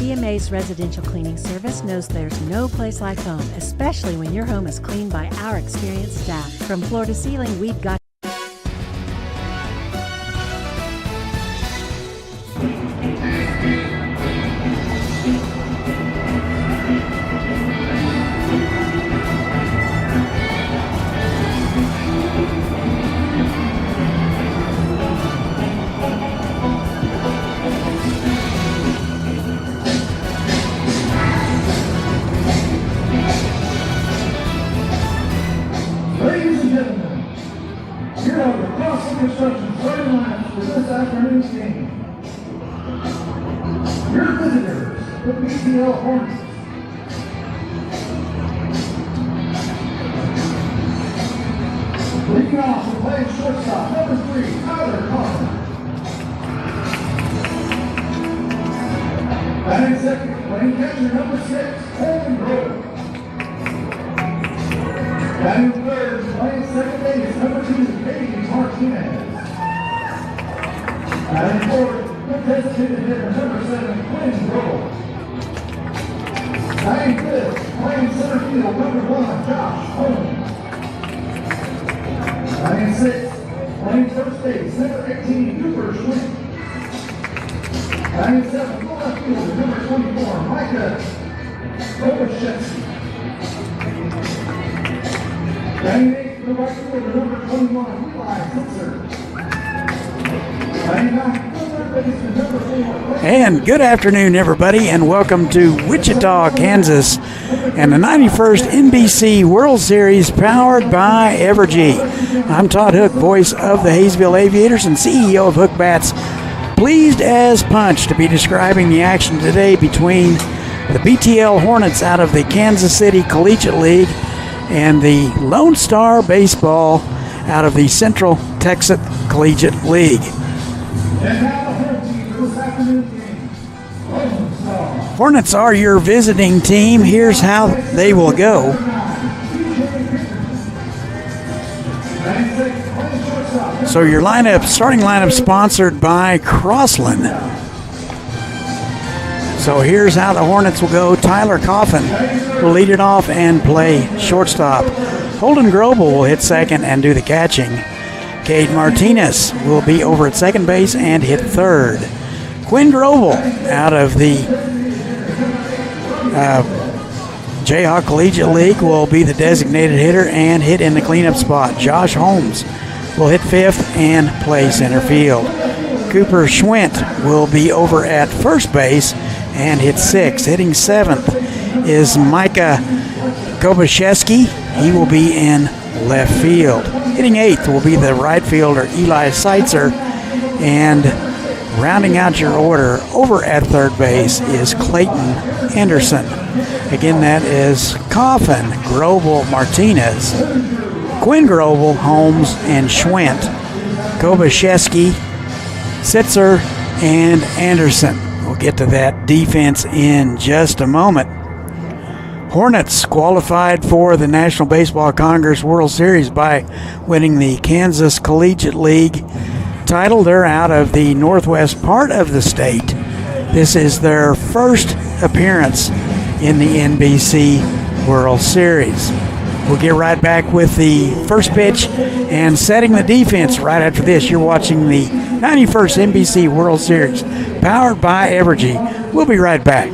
BMA's residential cleaning service knows there's no place like home, especially when your home is cleaned by our experienced staff. From floor to ceiling, we've got Ladies and gentlemen, here are the Crossing Construction starting lineups for this afternoon's game. Your visitors, the BTL Hornets. Leading off and playing shortstop, number 3, Tyler Coffin. Batting second, playing catcher, number 6, Holden Grove. Batting third, playing second base, number 2, Katie Martinez. Batting fourth, good designated hitter, number 7, Quinn Grove. Batting fifth, playing center field, number 1, Josh Holmes. Batting sixth, playing first base, number 18, Cooper Schwinn. Batting seventh, left fielder, number 24, Micah Kobachevsky. Batting eighth, the right fielder, number 21, Eli Sitzer. Batting ninth, third baseman, number 4. And good afternoon, everybody, and welcome to Wichita, Kansas, and the 91st NBC World Series powered by Evergy. I'm Todd Hook, voice of the Hayesville Aviators and CEO of Hook Bats. Pleased as punch to be describing the action today between the BTL Hornets out of the Kansas City Collegiate League and the Lonestar Baseball out of the Central Texas Collegiate League. And now the home team for this afternoon's game, Lonestar. Hornets are your visiting team. Here's how they will go. So your starting lineup sponsored by Crossland. So here's how the Hornets will go. Tyler Coffin will lead it off and play shortstop. Holden Grobel will hit second and do the catching. Cade Martinez will be over at second base and hit third. Quinn Grobel out of the Jayhawk Collegiate League will be the designated hitter and hit in the cleanup spot. Josh Holmes will hit fifth and play center field. Cooper Schwint will be over at first base and hit sixth. Hitting seventh is Micah Kobachevsky. He will be in left field. Hitting eighth will be the right fielder Eli Seitzer. And rounding out your order over at third base is Clayton Anderson. Again, that is Coffin, Grobel, Martinez, Quinn Grobel, Holmes, and Schwint, Kobachevsky, Sitzer, and Anderson. We'll get to that defense in just a moment. Hornets qualified for the National Baseball Congress World Series by winning the Kansas Collegiate League title. They're out of the northwest part of the state. This is their first appearance in the NBC World Series. We'll get right back with the first pitch and setting the defense right after this. You're watching the 91st NBC World Series powered by Evergy. We'll be right back.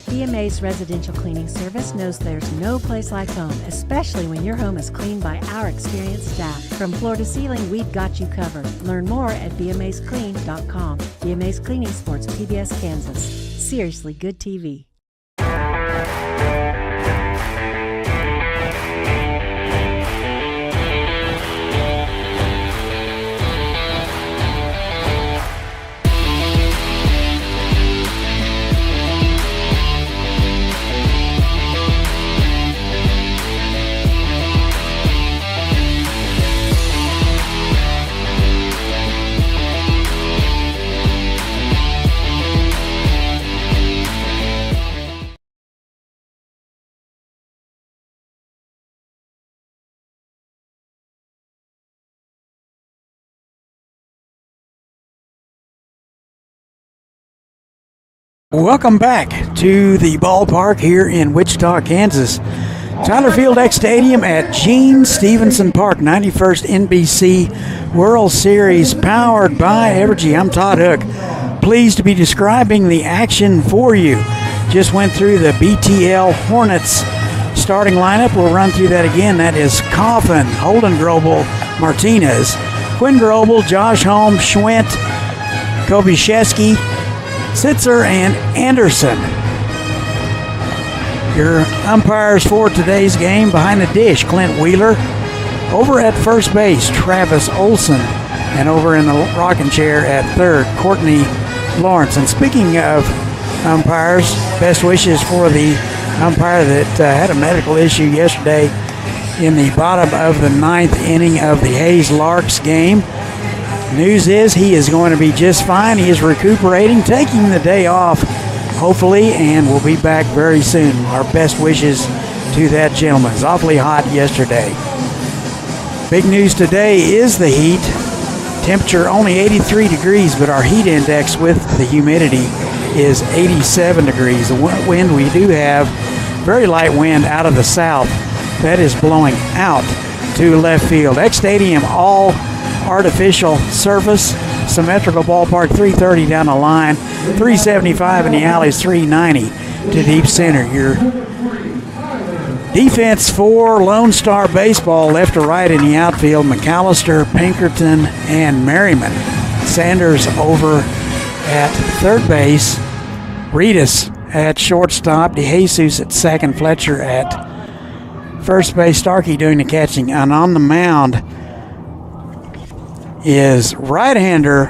BMA's residential cleaning service knows there's no place like home, especially when your home is cleaned by our experienced staff. From floor to ceiling, we've got you covered. Learn more at bmasclean.com. BMA's Cleaning Sports, PBS Kansas. Seriously good TV. Welcome back to the ballpark here in Wichita, Kansas. Tyler Field X Stadium at Gene Stevenson Park, 91st NBC World Series, powered by Evergy. I'm Todd Hook. Pleased to be describing the action for you. Just went through the BTL Hornets starting lineup. We'll run through that again. That is Coffin, Holden Grobel, Martinez, Quinn Grobel, Josh Holmes, Schwint, Kobe Shesky, Sitzer, and Anderson. Your umpires for today's game: behind the dish, Clint Wheeler. Over at first base, Travis Olson. And over in the rocking chair at third, Courtney Lawrence. And speaking of umpires, best wishes for the umpire that had a medical issue yesterday in the bottom of the ninth inning of the Hayes Larks game. News is he is going to be just fine. He is recuperating, taking the day off, hopefully, and will be back very soon. Our best wishes to that gentleman. It's awfully hot yesterday. Big news today is the heat. Temperature only 83 degrees, but our heat index with the humidity is 87 degrees. The wind, we do have very light wind out of the south that is blowing out to left field. X Stadium, all artificial surface, symmetrical ballpark, 330 down the line, 375 in the alleys, 390 to deep center. Your defense for Lonestar baseball, left to right in the outfield: McAllister, Pinkerton, and Merriman. Sanders over at third base, Reedus at shortstop, DeJesus at second, Fletcher at first base, Starkey doing the catching. And on the mound is right-hander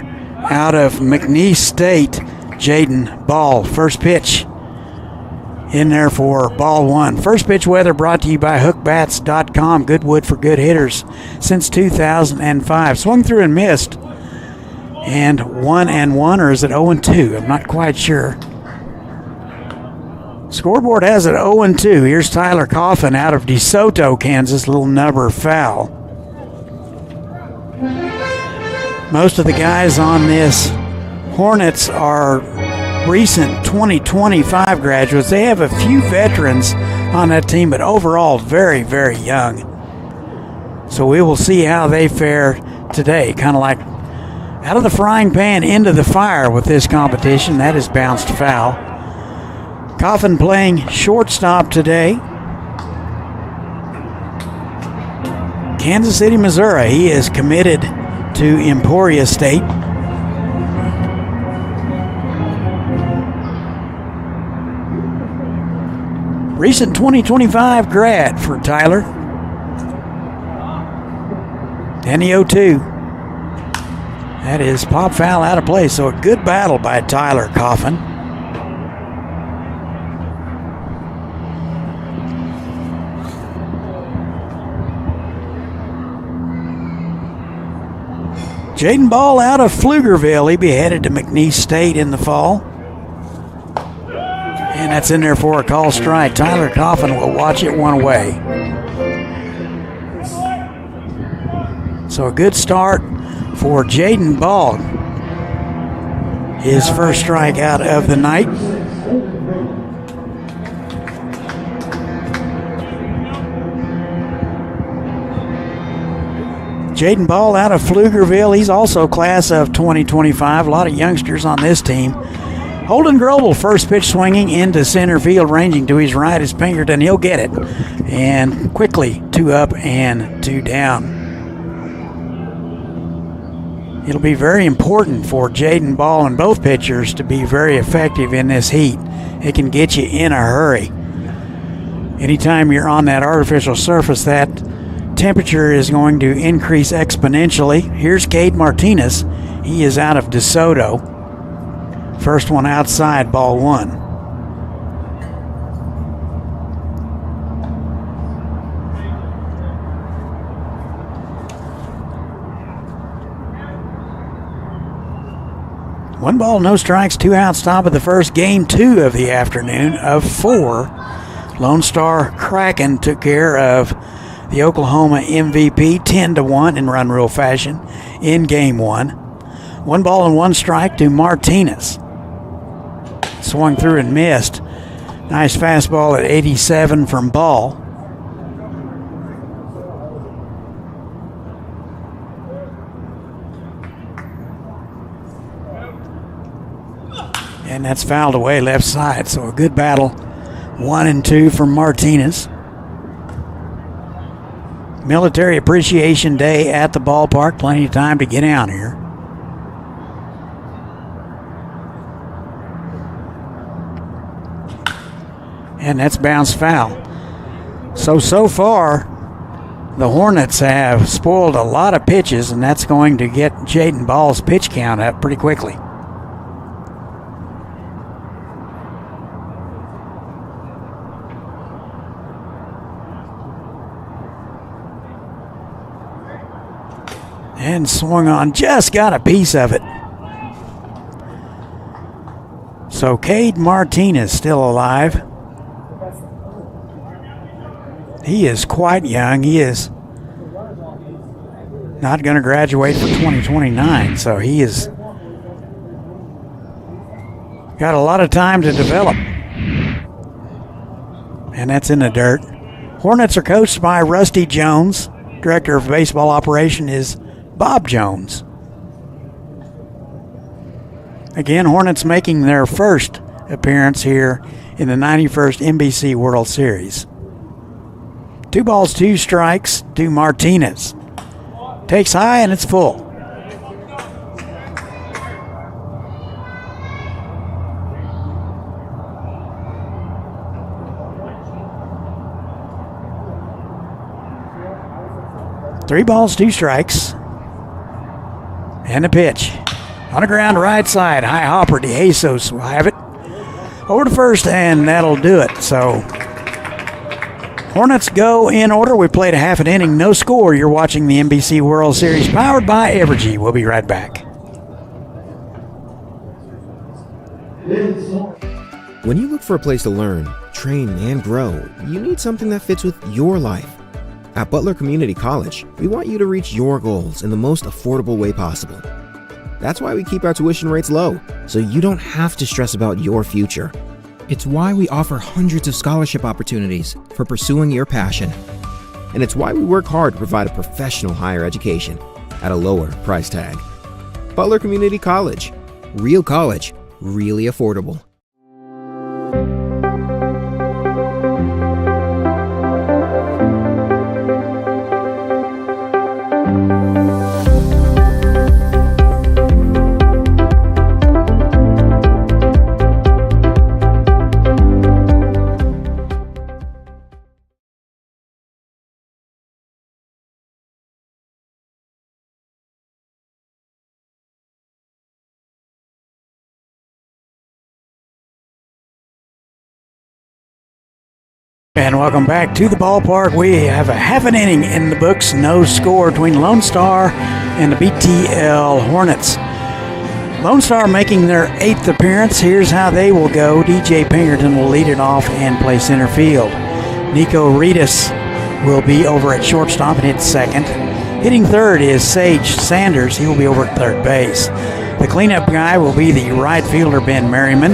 out of McNeese State, Jaden Ball. First pitch in there for ball one. First pitch weather brought to you by hookbats.com. Good wood for good hitters since 2005. Swung through and missed. And 1-1, or is it 0-2? I'm not quite sure. Scoreboard has it 0-2. Here's Tyler Coffin out of DeSoto, Kansas. Little nubber foul. Most of the guys on this Hornets are recent 2025 graduates. They have a few veterans on that team, but overall very, very young. So we will see how they fare today. Kind of like out of the frying pan into the fire with this competition. That is bounced foul. Coffin playing shortstop today. Kansas City, Missouri. He is committed to Emporia State. Recent 2025 grad for Tyler. And the 0-2. That is pop foul out of play, so a good battle by Tyler Coffin. Jaden Ball out of Pflugerville. He'll be headed to McNeese State in the fall. And that's in there for a call strike. Tyler Coffin will watch it one away. So a good start for Jaden Ball. His first strikeout of the night. Jaden Ball out of Pflugerville. He's also class of 2025. A lot of youngsters on this team. Holden Grobel, first pitch swinging into center field, ranging to his right is Pinkerton. He'll get it. And quickly, 2 up and 2 down. It'll be very important for Jaden Ball and both pitchers to be very effective in this heat. It can get you in a hurry. Anytime you're on that artificial surface, that temperature is going to increase exponentially. Here's Cade Martinez. He is out of DeSoto. First one outside, ball one. One ball, no strikes, 2 outs, top of the first. Game 2 of the afternoon of 4. Lone Star Kraken took care of the Oklahoma MVP 10-1 in run rule fashion in game 1. 1 ball and 1 strike to Martinez. swung through and missed. Nice fastball at 87 from Ball. And that's fouled away left side. So a good battle. 1-2 from Martinez. Military Appreciation Day at the ballpark. Plenty of time to get down here. And that's bounced foul. So far, the Hornets have spoiled a lot of pitches, and that's going to get Jaden Ball's pitch count up pretty quickly. And swung on, just got a piece of it. So Cade Martinez still alive. He is quite young. He is not going to graduate for 2029, so he has got a lot of time to develop. And that's in the dirt. Hornets are coached by Rusty Jones. Director of baseball operation is Bob Jones. Again, Hornets making their first appearance here in the 91st NBC World Series. 2 balls, 2 strikes to Martinez. Takes high and it's full. Three balls, 2 strikes. And a pitch. On the ground, right side. High hopper. DeJesus will have it. Over to first, and that'll do it. So Hornets go in order. We played a half an inning, no score. You're watching the NBC World Series powered by Evergy. We'll be right back. When you look for a place to learn, train, and grow, you need something that fits with your life. At Butler Community College, we want you to reach your goals in the most affordable way possible. That's why we keep our tuition rates low, so you don't have to stress about your future. It's why we offer hundreds of scholarship opportunities for pursuing your passion. And it's why we work hard to provide a professional higher education at a lower price tag. Butler Community College. Real college, really affordable. And welcome back to the ballpark. We have a half an inning in the books. No score between Lonestar and the BTL Hornets. Lonestar making their 8th appearance. Here's how they will go. DJ Pinkerton will lead it off and play center field. Nico Reedus will be over at shortstop and hit second. Hitting third is Sage Sanders. He will be over at third base. The cleanup guy will be the right fielder, Ben Merriman.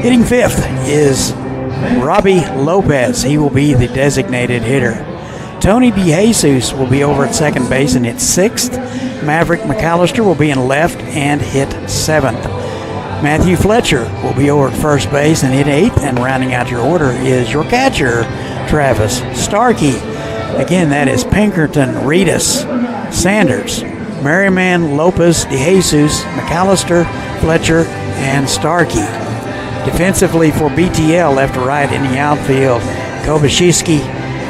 Hitting fifth is Robbie Lopez. He will be the designated hitter. Tony DeJesus will be over at second base and hit sixth. Maverick McAllister will be in left and hit seventh. Matthew Fletcher will be over at first base and hit eighth. And rounding out your order is your catcher, Travis Starkey. Again, that is Pinkerton, Reedus, Sanders, Merriman, Lopez, DeJesus, McAllister, Fletcher, and Starkey. Defensively for BTL, left to right in the outfield, Kobachewski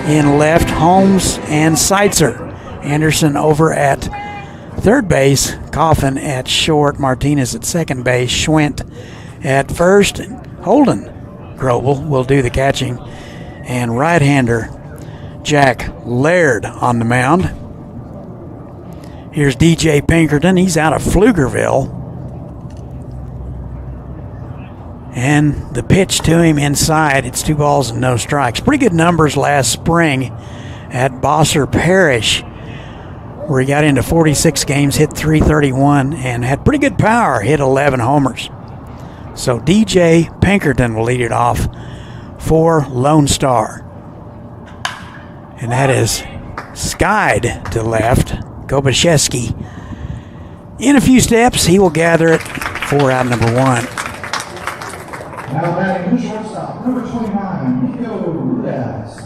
in left, Holmes and Seitzer. Anderson over at third base, Coffin at short, Martinez at second base, Schwint at first, Holden Grobel will do the catching, and right-hander Jack Laird on the mound. Here's DJ Pinkerton. He's out of Pflugerville. And the pitch to him inside, it's 2 balls and no strikes. Pretty good numbers last spring at Bosser Parish, where he got into 46 games, hit 331, and had pretty good power, hit 11 homers. So DJ Pinkerton will lead it off for Lonestar. And that is skied to left. Gobaszewski. In a few steps, he will gather it for out number 1. Now batting the shortstop, number 29, Nico Rudas.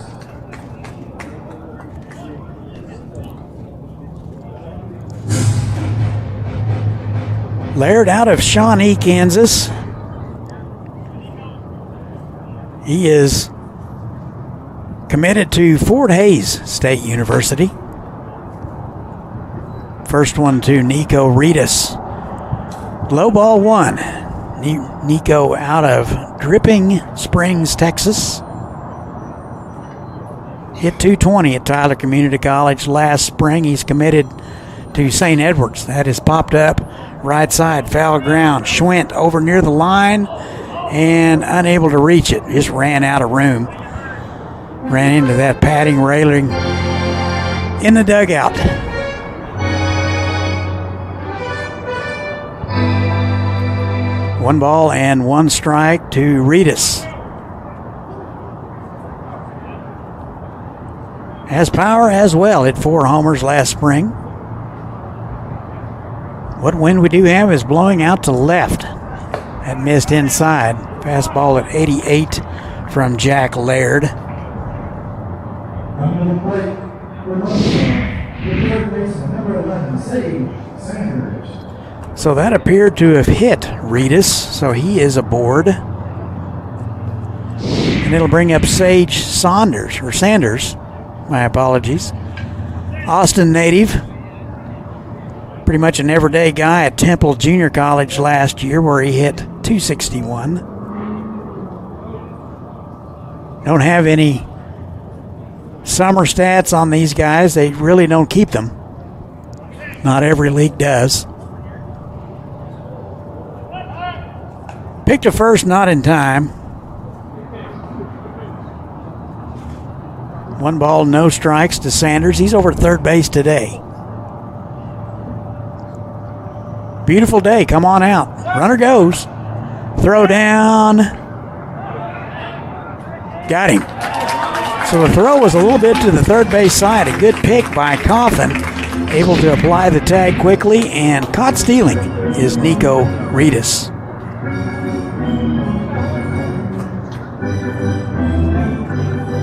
Laird out of Shawnee, Kansas. He is committed to Fort Hays State University. First one to Nico Reedus. Low ball 1. Nico out of Dripping Springs, Texas. Hit 220 at Tyler Community College last spring. He's committed to St. Edwards. That is popped up right side, foul ground. Schwint over near the line and unable to reach it. Just ran out of room. Ran into that padding railing in the dugout. One ball and 1 strike to Reedus. Has power as well. Hit 4 homers last spring. What wind we do have is blowing out to left. That missed inside. Fastball at 88 from Jack Laird. Under the plate for Lonestar, the third baseman, number 11, Sage Sanders. So that appeared to have hit Reedus, so he is aboard. And it'll bring up Sage Sanders. My apologies. Austin native. Pretty much an everyday guy at Temple Junior College last year where he hit 261. Don't have any summer stats on these guys. They really don't keep them. Not every league does. Picked to first, not in time. 1 ball, no strikes to Sanders. He's over at third base today. Beautiful day. Come on out. Runner goes. Throw down. Got him. So the throw was a little bit to the third base side. A good pick by Coffin. Able to apply the tag quickly, and caught stealing is Nico Reedus.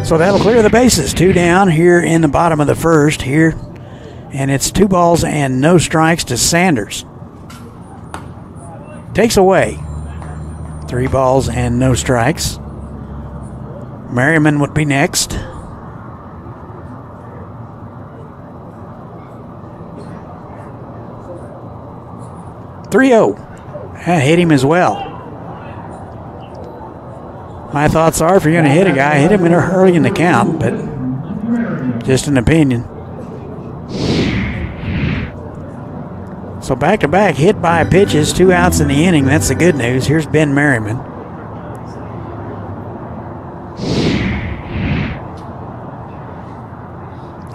So that'll clear the bases. 2 down here in the bottom of the first here. And it's 2 balls and no strikes to Sanders. Takes away 3 balls and no strikes. Merriman would be next. .30. That hit him as well. My thoughts are, if you're going to hit a guy, hit him early in the count, but just an opinion. So back-to-back hit by pitches, 2 outs in the inning. That's the good news. Here's Ben Merriman.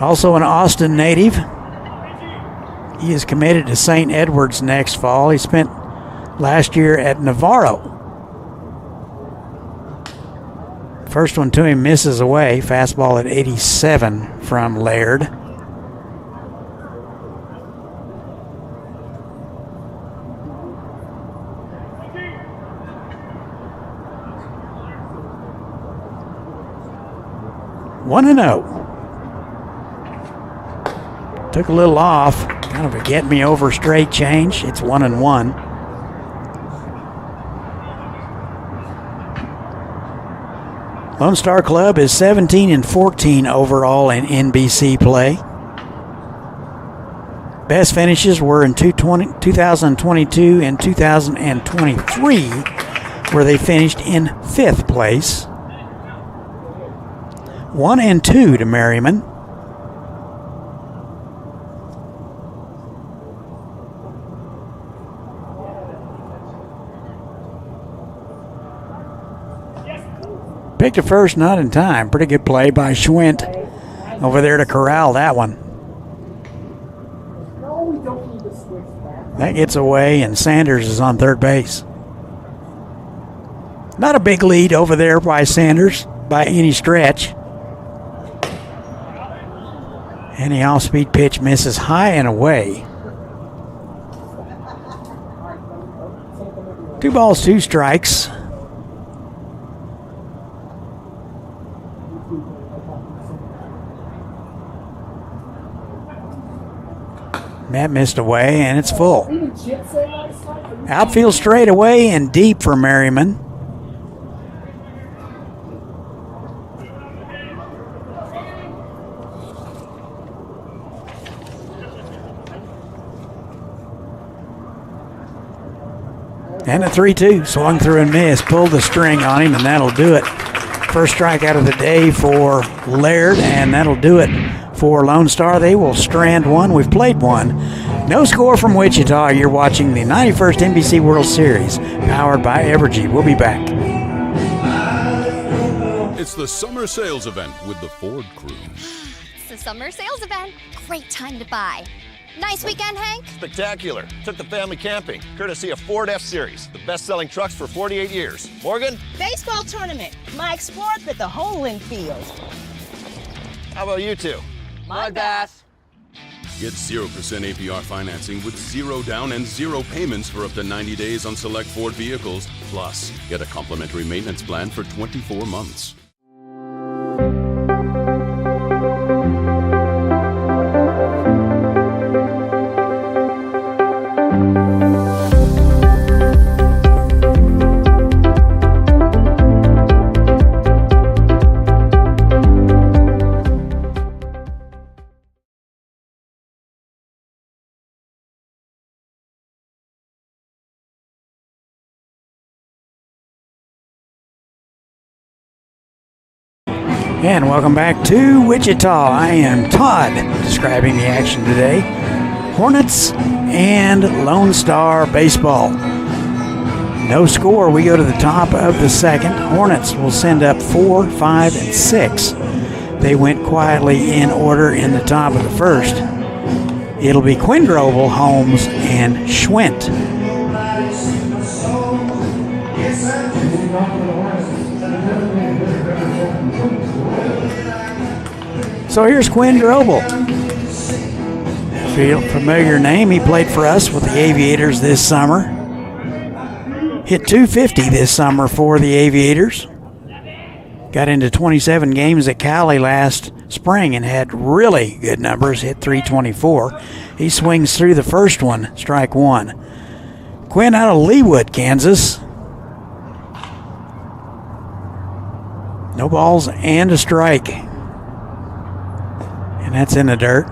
Also an Austin native. He is committed to St. Edwards next fall. He spent last year at Navarro. First one to him misses away. Fastball at 87 from Laird. One and 0. Took a little off. Kind of a get me over straight change. It's 1 and 1. Lonestar Club is 17 and 14 overall in NBC play. Best finishes were in 2022 and 2023, where they finished in 5th place. 1 and 2 to Merriman. Picked to first, not in time. Pretty good play by Schwint over there to corral that one. That gets away, and Sanders is on third base. Not a big lead over there by Sanders by any stretch. And the off-speed pitch misses high and away. 2 balls, 2 strikes. That missed away, and it's full. Outfield straight away and deep for Merriman. And a 3-2, swung through and missed, pulled the string on him, and that'll do it. First strikeout of the day for Laird, and that'll do it for Lonestar. They will strand one. We've played one. No score from Wichita. You're watching the 91st NBC World Series, powered by Evergy. We'll be back. It's the summer sales event with the Ford crew. It's the summer sales event. Great time to buy. Nice weekend, Hank? Spectacular. Took the family camping, courtesy of Ford F-Series, the best-selling trucks for 48 years. Morgan? Baseball tournament. My sport at the Homeland Field. How about you two? My bass. Get 0% APR financing with 0 down and 0 payments for up to 90 days on select Ford vehicles. Plus, get a complimentary maintenance plan for 24 months. And welcome back to Wichita. I am Todd, describing the action today. Hornets and Lonestar baseball. No score. We go to the top of the second. Hornets will send up 4, 5, and 6. They went quietly in order in the top of the first. It'll be Quindroble, Holmes, and Schwint. So here's Quindroble. Familiar name. He played for us with the Aviators this summer. Hit .250 this summer for the Aviators. Got into 27 games at Cali last spring and had really good numbers. Hit .324. He swings through the first one, strike one. Quinn out of Leawood, Kansas. No balls and a strike. And that's in the dirt.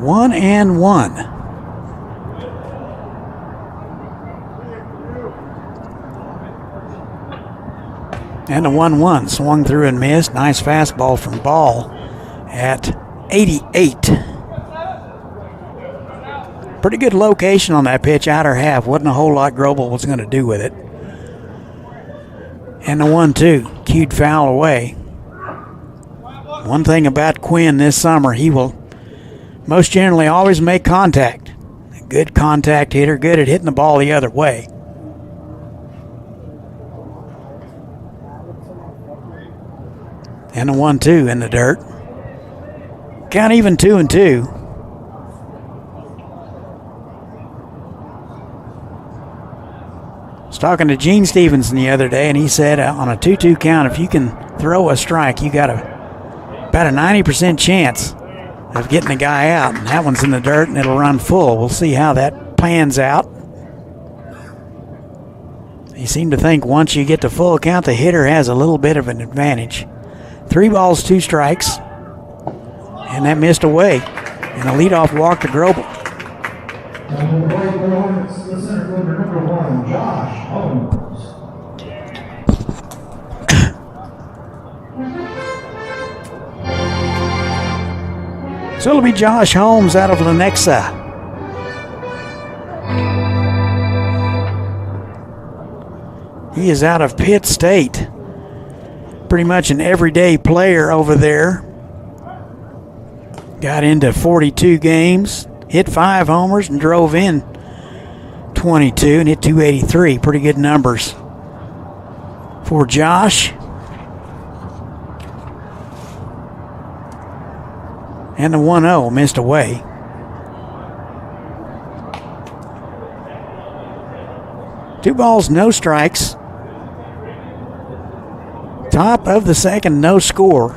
One and one. And a 1-1. Swung through and missed. Nice fastball from Ball at 88. Pretty good location on that pitch, outer half. Wasn't a whole lot Grobel was going to do with it. And the 1-2, cued foul away. One thing about Quinn this summer, he will most generally always make contact. A good contact hitter, good at hitting the ball the other way. And the 1-2 in the dirt. Count even 2-2. I was talking to Gene Stevenson the other day, and he said on a 2-2 count, if you can throw a strike, you got about a 90% chance of getting the guy out. And that one's in the dirt, and it'll run full. We'll see how that pans out. He seemed to think once you get to full count, the hitter has a little bit of an advantage. 3 balls, 2 strikes, and that missed away. And a leadoff walk to Grobel. So it'll be Josh Holmes out of Lenexa. He is out of Pitt State. Pretty much an everyday player over there. Got into 42 games, hit 5 homers and drove in 22 and hit 283. Pretty good numbers for Josh. And the 1-0 missed away. Two balls, no strikes. Top of the second, no score.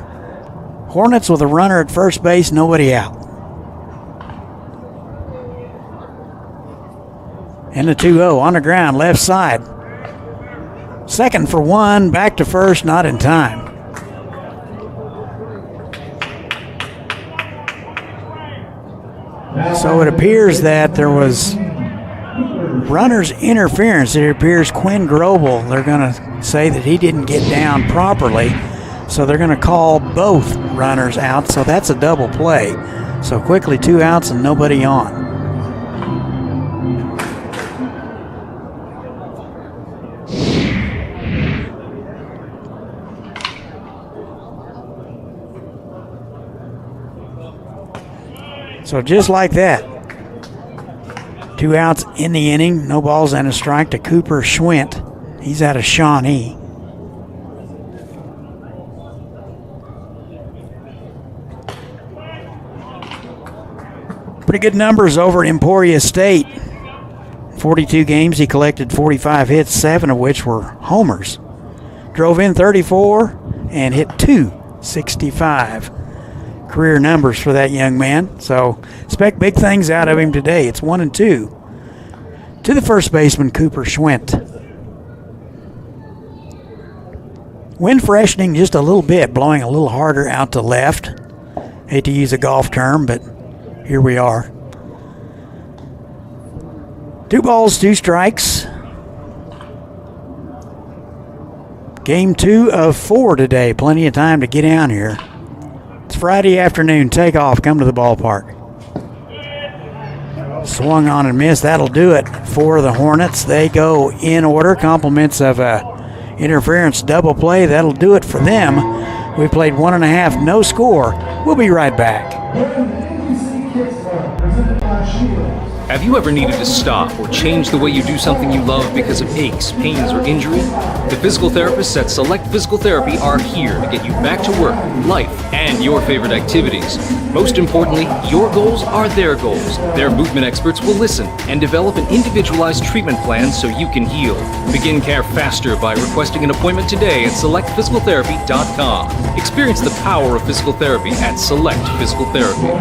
Hornets with a runner at first base, nobody out. And the 2-0 on the ground, left side. Second for 1, back to first, not in time. So it appears that there was runner's interference. It appears Quinn Grobel, they're going to say that he didn't get down properly, so they're going to call both runners out, so that's a double play. So quickly 2 outs and nobody on. So just like that, 2 outs in the inning, no balls and a strike to Cooper Schwint. He's out of Shawnee. Pretty good numbers over at Emporia State. 42 games, he collected 45 hits, 7 of which were homers. Drove in 34 and hit 265. Career numbers for that young man. So expect big things out of him today. It's 1-2 to the first baseman, Cooper Schwint. Wind freshening just a little bit, blowing a little harder out to left. Hate to use a golf term, but here we are. 2 balls, 2 strikes. Game 2 of 4 today. Plenty of time to get down here. It's Friday afternoon. Take off. Come to the ballpark. Swung on and missed. That'll do it for the Hornets. They go in order. Compliments of a interference double play. That'll do it for them. We played 1.5. No score. We'll be right back. Have you ever needed to stop or change the way you do something you love because of aches, pains, or injury? The physical therapists at Select Physical Therapy are here to get you back to work, life, and your favorite activities. Most importantly, your goals are their goals. Their movement experts will listen and develop an individualized treatment plan so you can heal. Begin care faster by requesting an appointment today at selectphysicaltherapy.com. Experience the power of physical therapy at Select Physical Therapy.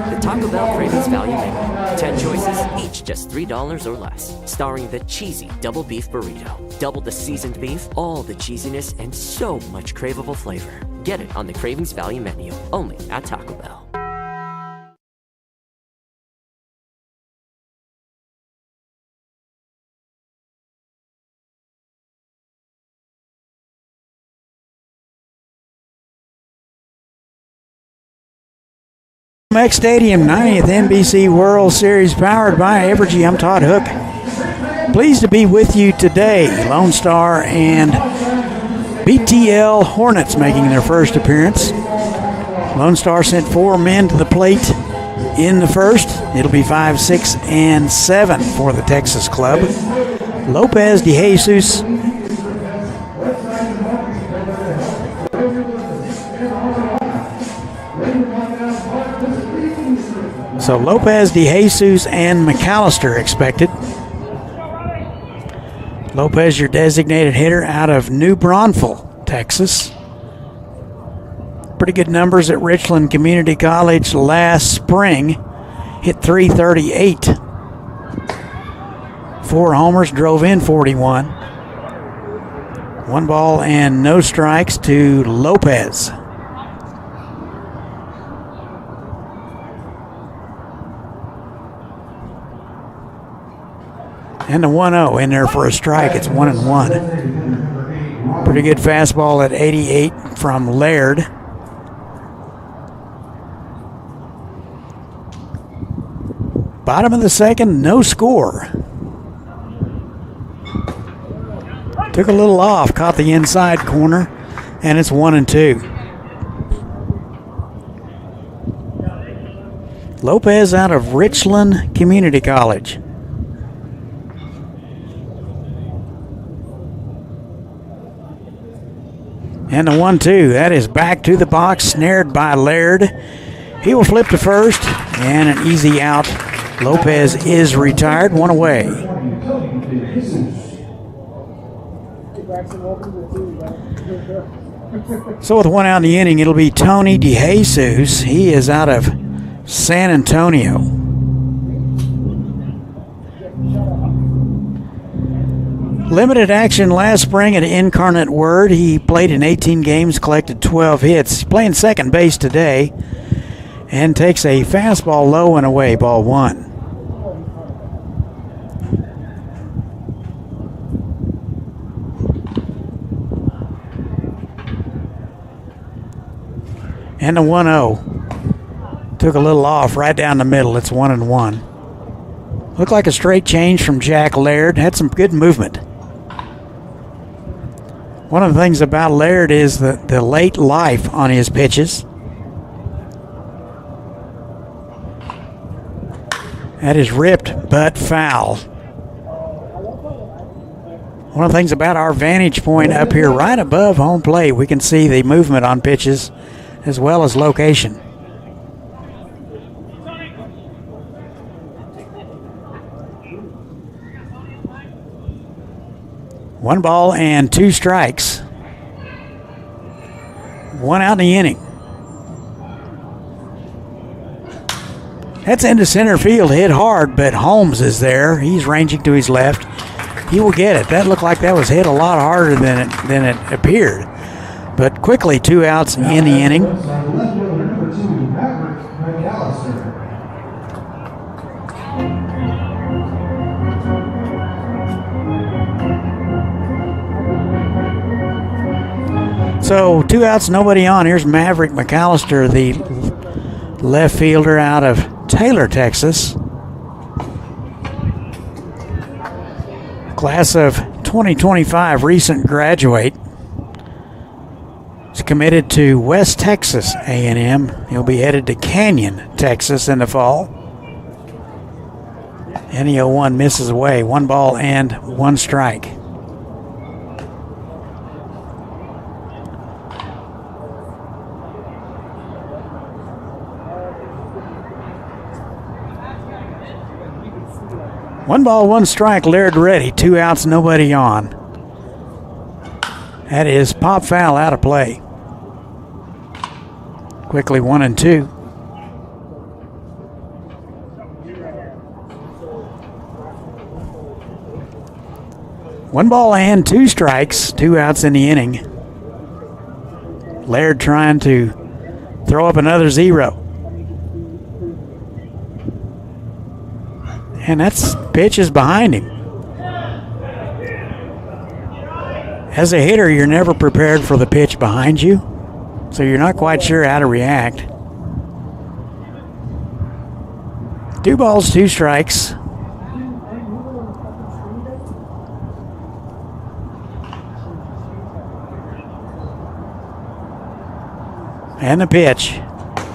The Taco Bell Cravings Value Menu. 10 choices, each just $3 or less. Starring the cheesy double beef burrito. Double the seasoned beef, all the cheesiness, and so much craveable flavor. Get it on the Cravings Value Menu, only at Taco Bell. Mex Stadium, 90th NBC World Series, powered by Evergy. I'm Todd Hook. Pleased to be with you today. Lonestar and BTL Hornets making their first appearance. Lonestar sent 4 men to the plate in the first. It'll be 5, 6, and 7 for the Texas club. Lopez de Jesus So Lopez, de Jesus, and McAllister expected. Lopez, your designated hitter out of New Braunfels, Texas. Pretty good numbers at Richland Community College last spring. Hit .338. 4 homers, drove in 41. 1 ball and no strikes to Lopez. And the 1-0 in there for a strike. It's 1-1. Pretty good fastball at 88 from Laird. Bottom of the second, no score. Took a little off, caught the inside corner, and it's 1-2. Lopez out of Richland Community College. And the 1-2, that is back to the box, snared by Laird. He will flip to first, and an easy out. Lopez is retired, one away. So with one out in the inning, it'll be Tony DeJesus. He is out of San Antonio. Limited action last spring at Incarnate Word. He played in 18 games, collected 12 hits. He's playing second base today and takes a fastball low and away, ball one. And the 1-0. Took a little off right down the middle. It's 1-1. Looked like a straight change from Jack Laird. Had some good movement. One of the things about Laird is the late life on his pitches. That is ripped but foul. One of the things about our vantage point up here right above home plate, we can see the movement on pitches as well as location. One ball and two strikes. One out in the inning. That's into center field, hit hard, but Holmes is there. He's ranging to his left. He will get it. That looked like that was hit a lot harder than it appeared. But quickly, two outs in the inning. So 2 outs, nobody on. Here's Maverick McAllister, the left fielder out of Taylor, Texas. Class of 2025, recent graduate. He's committed to West Texas A&M. He'll be headed to Canyon, Texas in the fall. And the 0-1 misses away. 1 ball and 1 strike. One ball, 1 strike, Laird ready. 2 outs, nobody on. That is pop foul out of play. Quickly 1-2. One ball and 2 strikes, 2 outs in the inning. Laird trying to throw up another 0. And that's pitches behind him. As a hitter, you're never prepared for the pitch behind you, so you're not quite sure how to react. 2 balls, 2 strikes. And the pitch.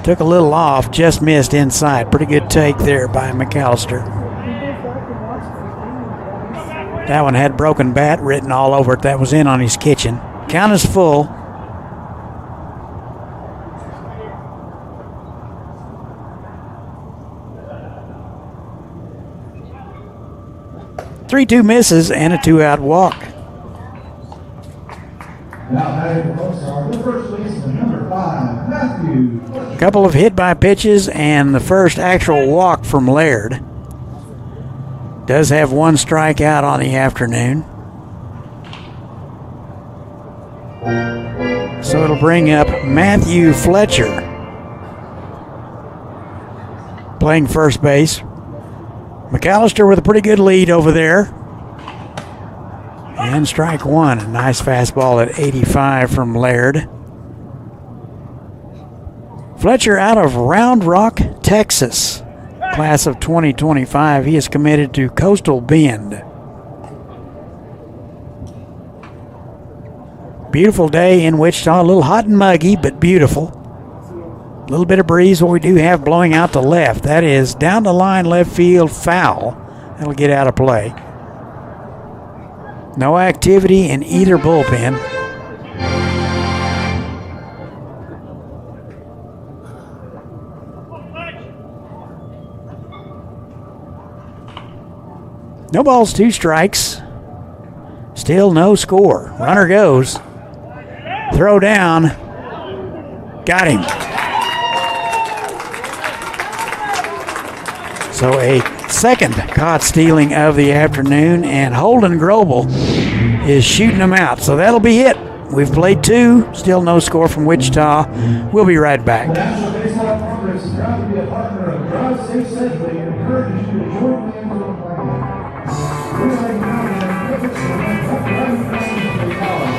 Took a little off, just missed inside. Pretty good take there by McAllister. That one had broken bat written all over it. That was in on his kitchen. Count is full. Three-two misses and a 2-out walk. The first baseman, number 5, Matthew. A couple of hit by pitches and the first actual walk from Laird. Does have 1 strikeout on the afternoon. So it'll bring up Matthew Fletcher playing first base. McAllister with a pretty good lead over there. And strike 1. A nice fastball at 85 from Laird. Fletcher out of Round Rock, Texas. Class of 2025. He is committed to Coastal Bend. Beautiful day in Wichita. A little hot and muggy, but beautiful. A little bit of breeze, what we do have blowing out to left. That is down the line left field foul. That'll get out of play. No activity in either bullpen. No balls, 2 strikes. Still no score. Runner goes. Throw down. Got him. So a second caught stealing of the afternoon, and Holden Grobel is shooting them out. So that'll be it. We've played 2. Still no score from Wichita. We'll be right back. National Baseball Congress is proud to be a partner of Drive Safe Century and encourages you to join the end zone plan. We would like to nominate Griffiths to win Cup Driving Conference for the college.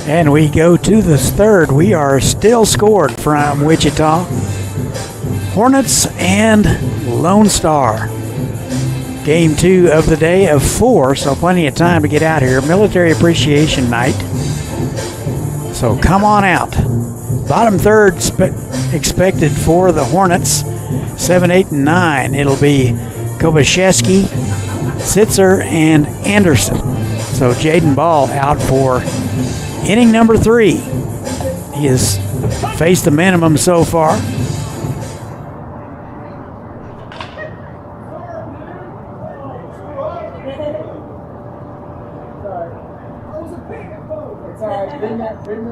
And we go to the third. We are still scored from Wichita. Hornets and Lonestar. Game 2 of the day of 4, so plenty of time to get out here. Military Appreciation Night. So come on out. Bottom third expected for the Hornets. 7, 8, and 9. It'll be Kobashevsky, Sitzer, and Anderson. So Jaden Ball out for inning number 3. He has faced the minimum so far.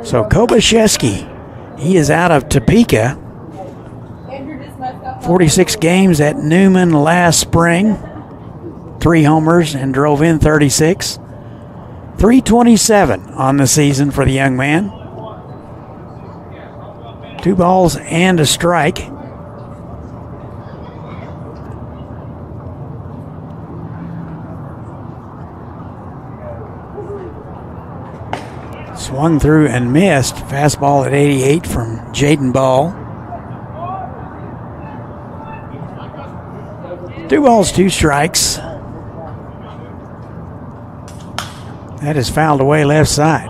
So Kobashevsky, he is out of Topeka. 46 games at Newman last spring. 3 homers and drove in 36. 327 on the season for the young man. 2 balls and a strike. Swung through and missed. Fastball at 88 from Jaden Ball. 2 balls, 2 strikes. That is fouled away left side.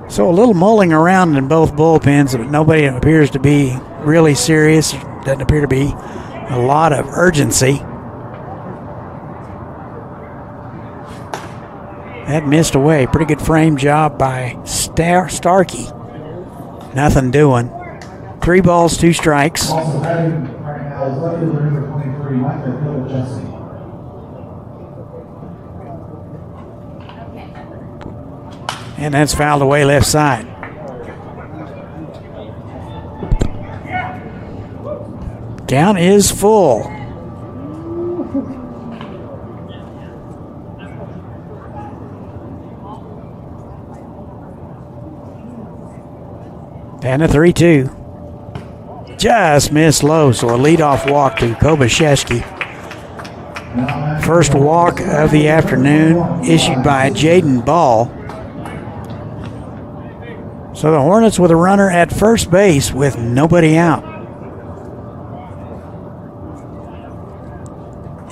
So a little mulling around in both bullpens, but nobody appears to be really serious. Doesn't appear to be a lot of urgency. That missed away. Pretty good frame job by Starkey. Nothing doing. 3 balls, 2 strikes. Also batting right now is lucky number 23, Michael Kobachevsky. And that's fouled away left side. Count is full. And a 3-2. Just missed low, so a leadoff walk to Kobashevsky. First walk of the afternoon issued by Jaden Ball. So the Hornets with a runner at first base with nobody out.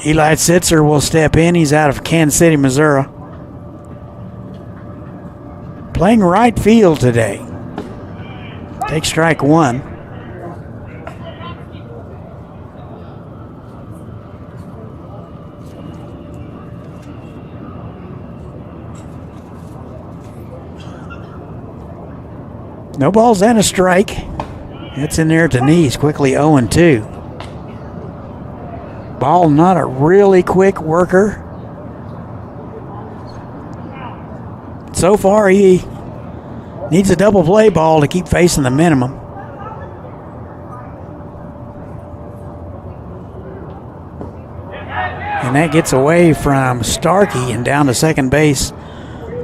Eli Sitzer will step in. He's out of Kansas City, Missouri. Playing right field today. Take strike 1. No balls and a strike. It's in there to knees, quickly 0-2. Ball not a really quick worker. So far, he needs a double play ball to keep facing the minimum. And that gets away from Starkey and down to second base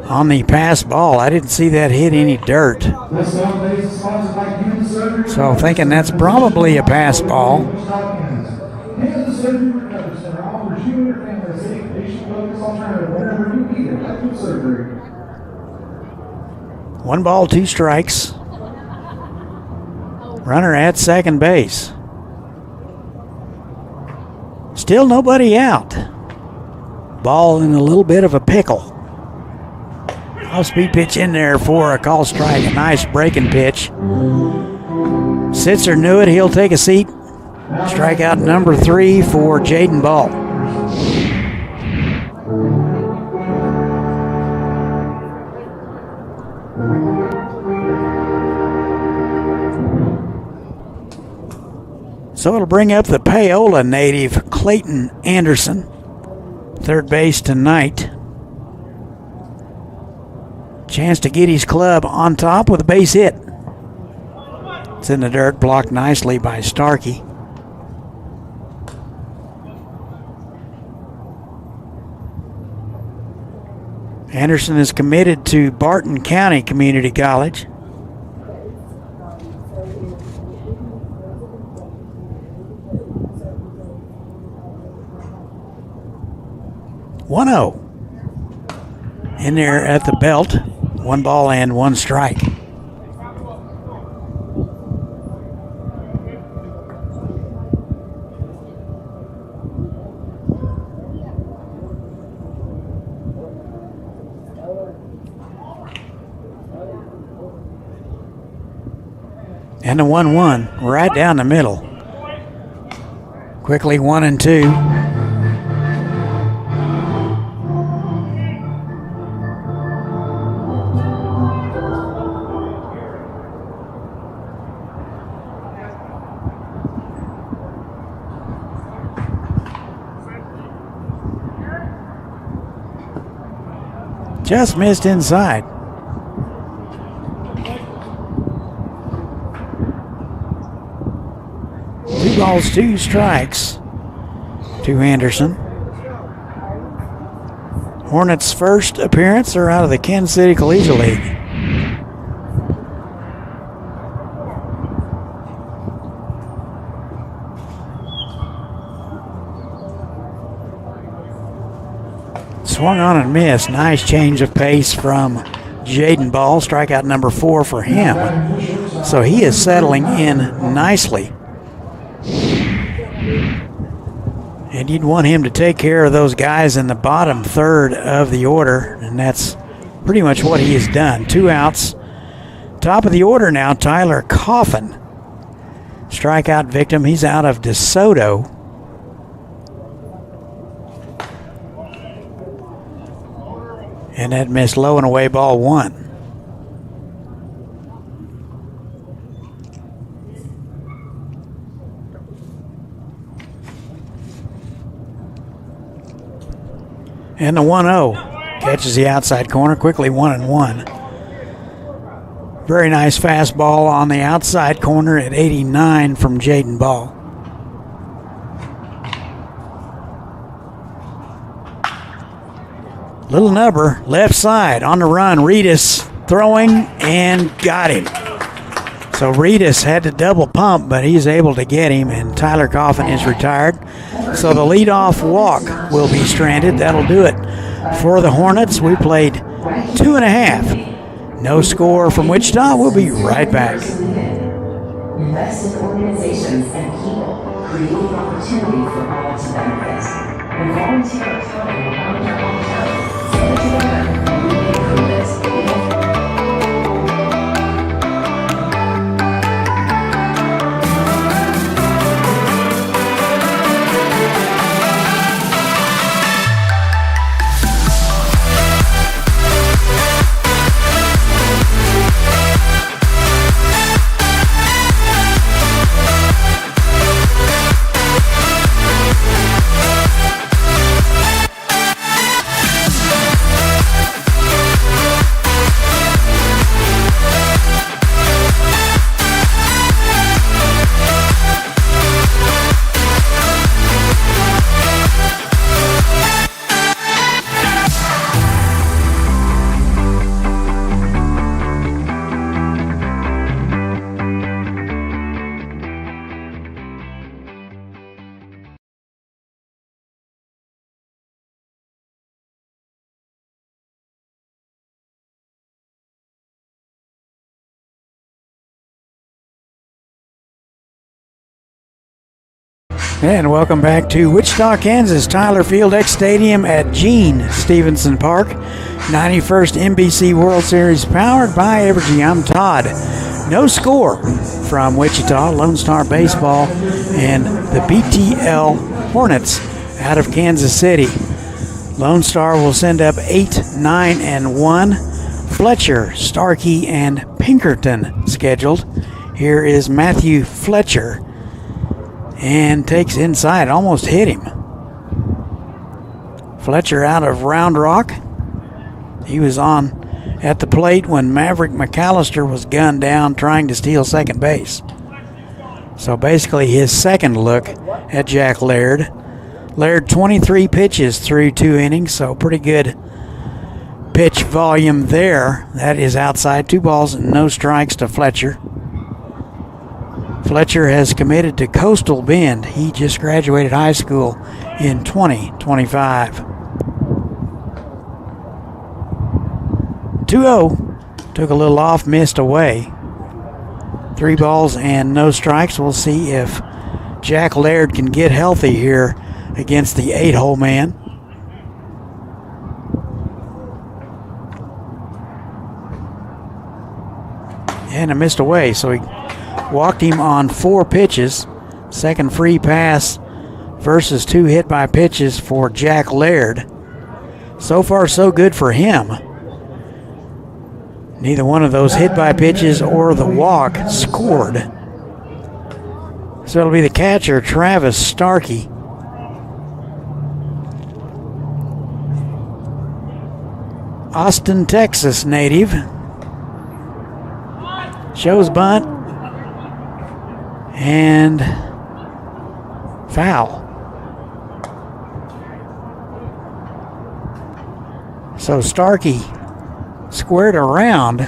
on the pass ball. I didn't see that hit any dirt. So thinking that's probably a pass ball. One ball, two strikes. Runner at second base. Still nobody out. Ball in a little bit of a pickle. Off-speed pitch in there for a call strike. A nice breaking pitch. Sitzer knew it. He'll take a seat. Strikeout number 3 for Jaden Ball. So it'll bring up the Paola native Clayton Anderson, third base tonight. Chance to get his club on top with a base hit. It's in the dirt, blocked nicely by Starkey. Anderson is committed to Barton County Community College. One 0 in there at the belt. One ball and one strike. And a 1-1 right down the middle. Quickly 1-2. Just missed inside. Two balls, two strikes to Anderson. Hornets' first appearance are out of the Kansas City Collegiate League. Swung on and missed. Nice change of pace from Jaden Ball. Strikeout number 4 for him. So he is settling in nicely. And you'd want him to take care of those guys in the bottom third of the order, and that's pretty much what he has done. 2 outs. Top of the order now, Tyler Coffin. Strikeout victim. He's out of DeSoto. And that missed low and away, ball 1. And the 1-0 catches the outside corner, quickly 1-1. Very nice fastball on the outside corner at 89 from Jaden Ball. Little nubber, left side, on the run. Reedus throwing and got him. So Reedus had to double pump, but he's able to get him, and Tyler Coffin is retired. So the leadoff walk will be stranded. That'll do it for the Hornets. We played 2.5. No score from Wichita. We'll be right back. Invest in organizations and people, creating opportunity for all to benefit. And volunteer accounting around your hometown. Stand together and we can improve it. And welcome back to Wichita, Kansas, Tyler Field X Stadium at Gene Stevenson Park. 91st NBC World Series powered by Evergy. I'm Todd. No score from Wichita, Lonestar Baseball, and the BTL Hornets out of Kansas City. Lonestar will send up 8, 9, and 1. Fletcher, Starkey, and Pinkerton scheduled. Here is Matthew Fletcher. And takes inside, almost hit him. Fletcher out of Round Rock. He was on at the plate when Maverick McAllister was gunned down trying to steal second base. So basically his second look at Jack Laird. Laird 23 pitches through 2 innings, so pretty good pitch volume there. That is outside. 2 balls and no strikes to Fletcher. Fletcher has committed to Coastal Bend. He just graduated high school in 2025. 2-0. Took a little off, missed away. 3 balls and no strikes. We'll see if Jack Laird can get healthy here against the 8-hole man. And it missed away, so he walked him on 4 pitches. Second free pass versus 2 hit by pitches for Jack Laird. So far, so good for him. Neither one of those hit by pitches or the walk scored. So it'll be the catcher, Travis Starkey. Austin, Texas native. Shows bunt. And foul. So Starkey squared around.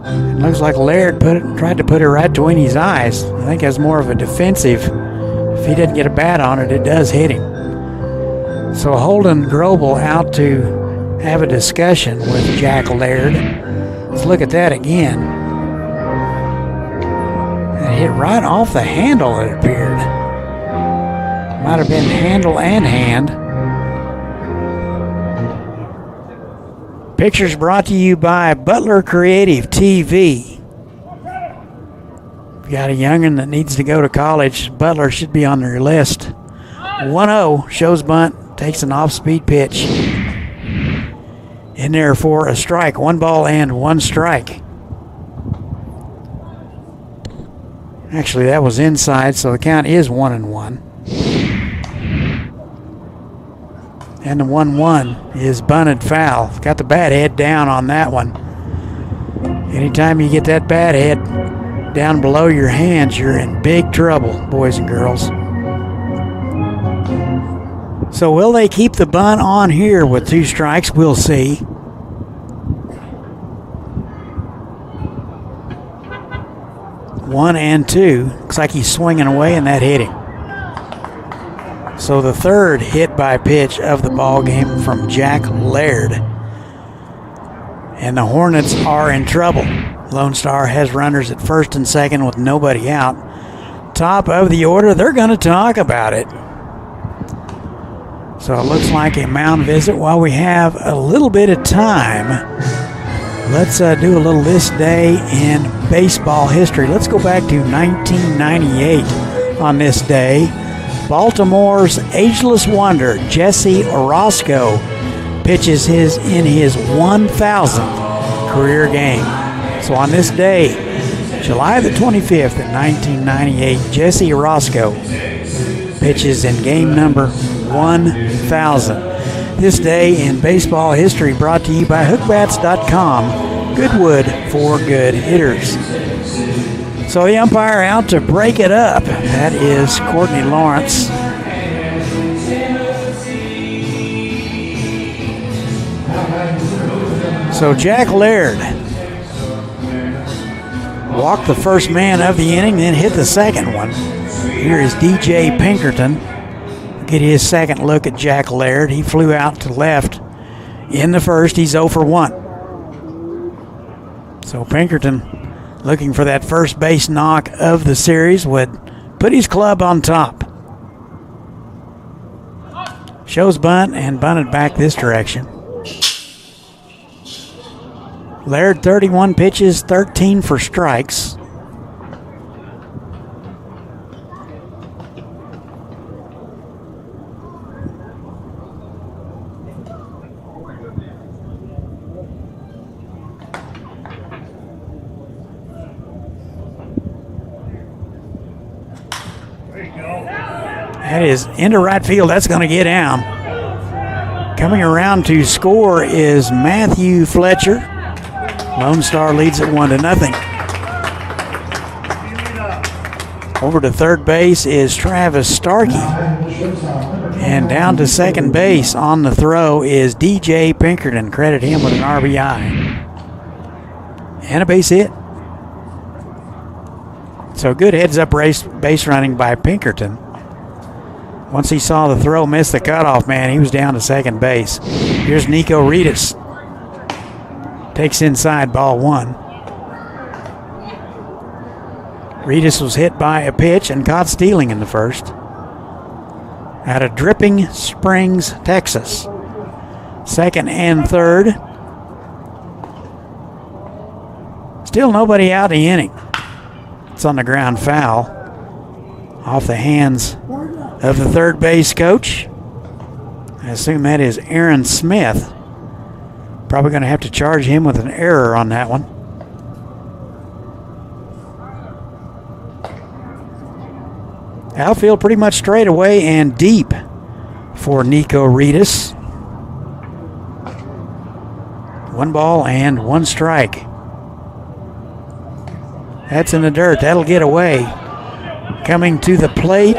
It looks like Laird tried to put it right between his eyes. I think that's more of a defensive. If he didn't get a bat on it, it does hit him. So Holden Grobel out to have a discussion with Jack Laird. Let's look at that again. It hit right off the handle, it appeared. Might have been handle and hand. Pictures brought to you by Butler Creative TV. If you got a young'un that needs to go to college, Butler should be on your list. 1-0, shows bunt, takes an off-speed pitch. In there for a strike. 1 ball and 1 strike. Actually, that was inside, so the count is 1-1. And the 1-1 is bunted foul. Got the bat head down on that one. Anytime you get that bat head down below your hands, you're in big trouble, boys and girls. So will they keep the bunt on here with 2 strikes? We'll see. One and 2. Looks like he's swinging away, and that hit him. So the third hit by pitch of the ball game from Jack Laird. And the Hornets are in trouble. Lone Star has runners at first and second with nobody out. Top of the order, they're going to talk about it. So it looks like a mound visit. While we have a little bit of time, let's do a little this day in baseball history. Let's go back to 1998 on this day. Baltimore's ageless wonder, Jesse Orozco, pitches in his 1,000th career game. So on this day, July the 25th in 1998, Jesse Orozco pitches in game number 1,000. This day in baseball history brought to you by hookbats.com. Good wood for good hitters. So the umpire out to break it up. That is Courtney Lawrence. So Jack Laird walked the first man of the inning, then hit the second one. Here is DJ Pinkerton. Get his second look at Jack Laird. He flew out to left in the first. He's 0 for 1. So Pinkerton looking for that first base knock of the series, would put his club on top. Shows bunt and bunted back this direction. Laird, 31 pitches, 13 for strikes. That is into right field. That's going to get down. Coming around to score is Matthew Fletcher. Lonestar leads it 1-0. Over to third base is Travis Starkey. And down to second base on the throw is DJ Pinkerton. Credit him with an RBI. And a base hit. So good heads-up base running by Pinkerton. Once he saw the throw miss the cutoff man, he was down to second base. Here's Nico Reedus. Takes inside, ball one. Reedus was hit by a pitch and caught stealing in the first. Out of Dripping Springs, Texas. Second and third. Still nobody out in the inning. It's on the ground foul. Off the hands of the third base coach. I assume that is Aaron Smith. Probably going to have to charge him with an error on that one. Outfield pretty much straight away and deep for Nico Reedus. 1 ball and 1 strike. That's in the dirt. That'll get away. Coming to the plate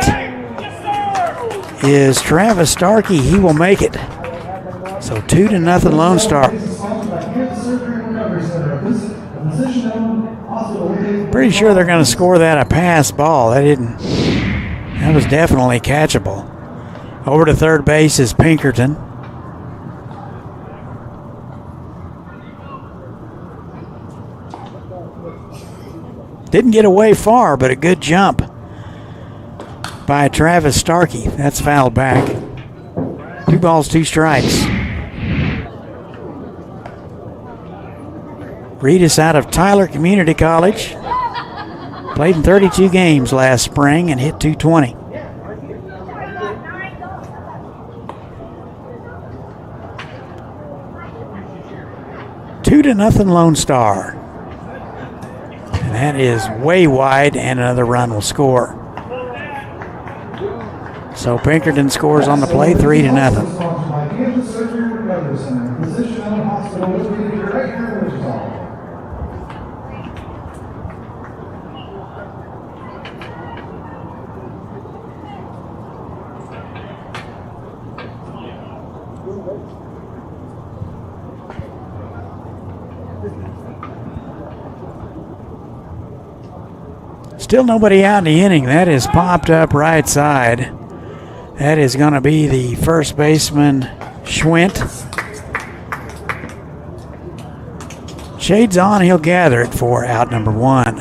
is Travis Starkey. He will make it. So 2-0 Lone Star. Pretty sure they're going to score that a pass ball. That was definitely catchable. Over to third base is Pinkerton. Didn't get away far, but a good jump by Travis Starkey. That's fouled back. 2 balls, 2 strikes. Reedus out of Tyler Community College. Played in 32 games last spring and hit .220. Two to nothing Lone Star. And that is way wide, and another run will score. So Pinkerton scores on the play, 3-0. Still nobody out in the inning. That is popped up right side. That is going to be the first baseman, Schwint. Shades on, he'll gather it for out number 1.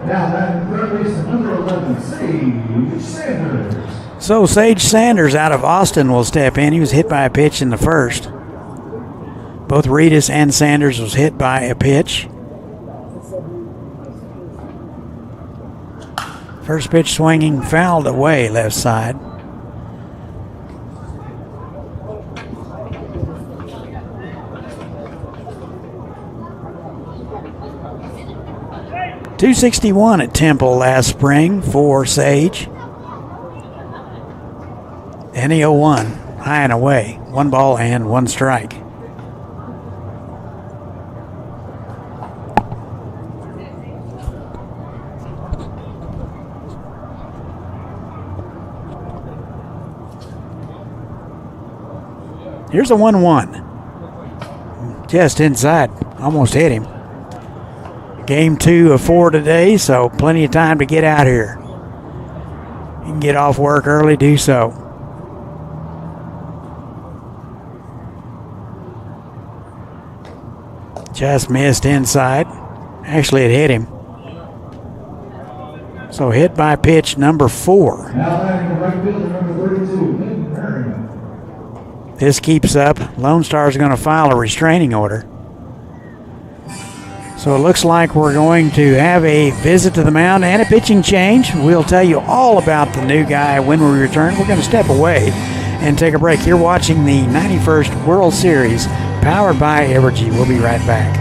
Now that third baseman, number 11, Sage Sanders. So Sage Sanders out of Austin will step in. He was hit by a pitch in the first. Both Reedus and Sanders was hit by a pitch. First pitch swinging, fouled away left side. .261 at Temple last spring for Sage. And he 0-1, high and away. 1 ball and 1 strike. Here's a 1-1. Just inside. Almost hit him. Game 2 of 4 today, so plenty of time to get out here. You can get off work early, do so. Just missed inside. Actually, it hit him. So hit by pitch number 4. Now batting the right fielder, number 32, Ben Merriman. This keeps up. Lone Star is going to file a restraining order. So it looks like we're going to have a visit to the mound and a pitching change. We'll tell you all about the new guy when we return. We're going to step away and take a break. You're watching the 91st World Series, powered by Evergy. We'll be right back.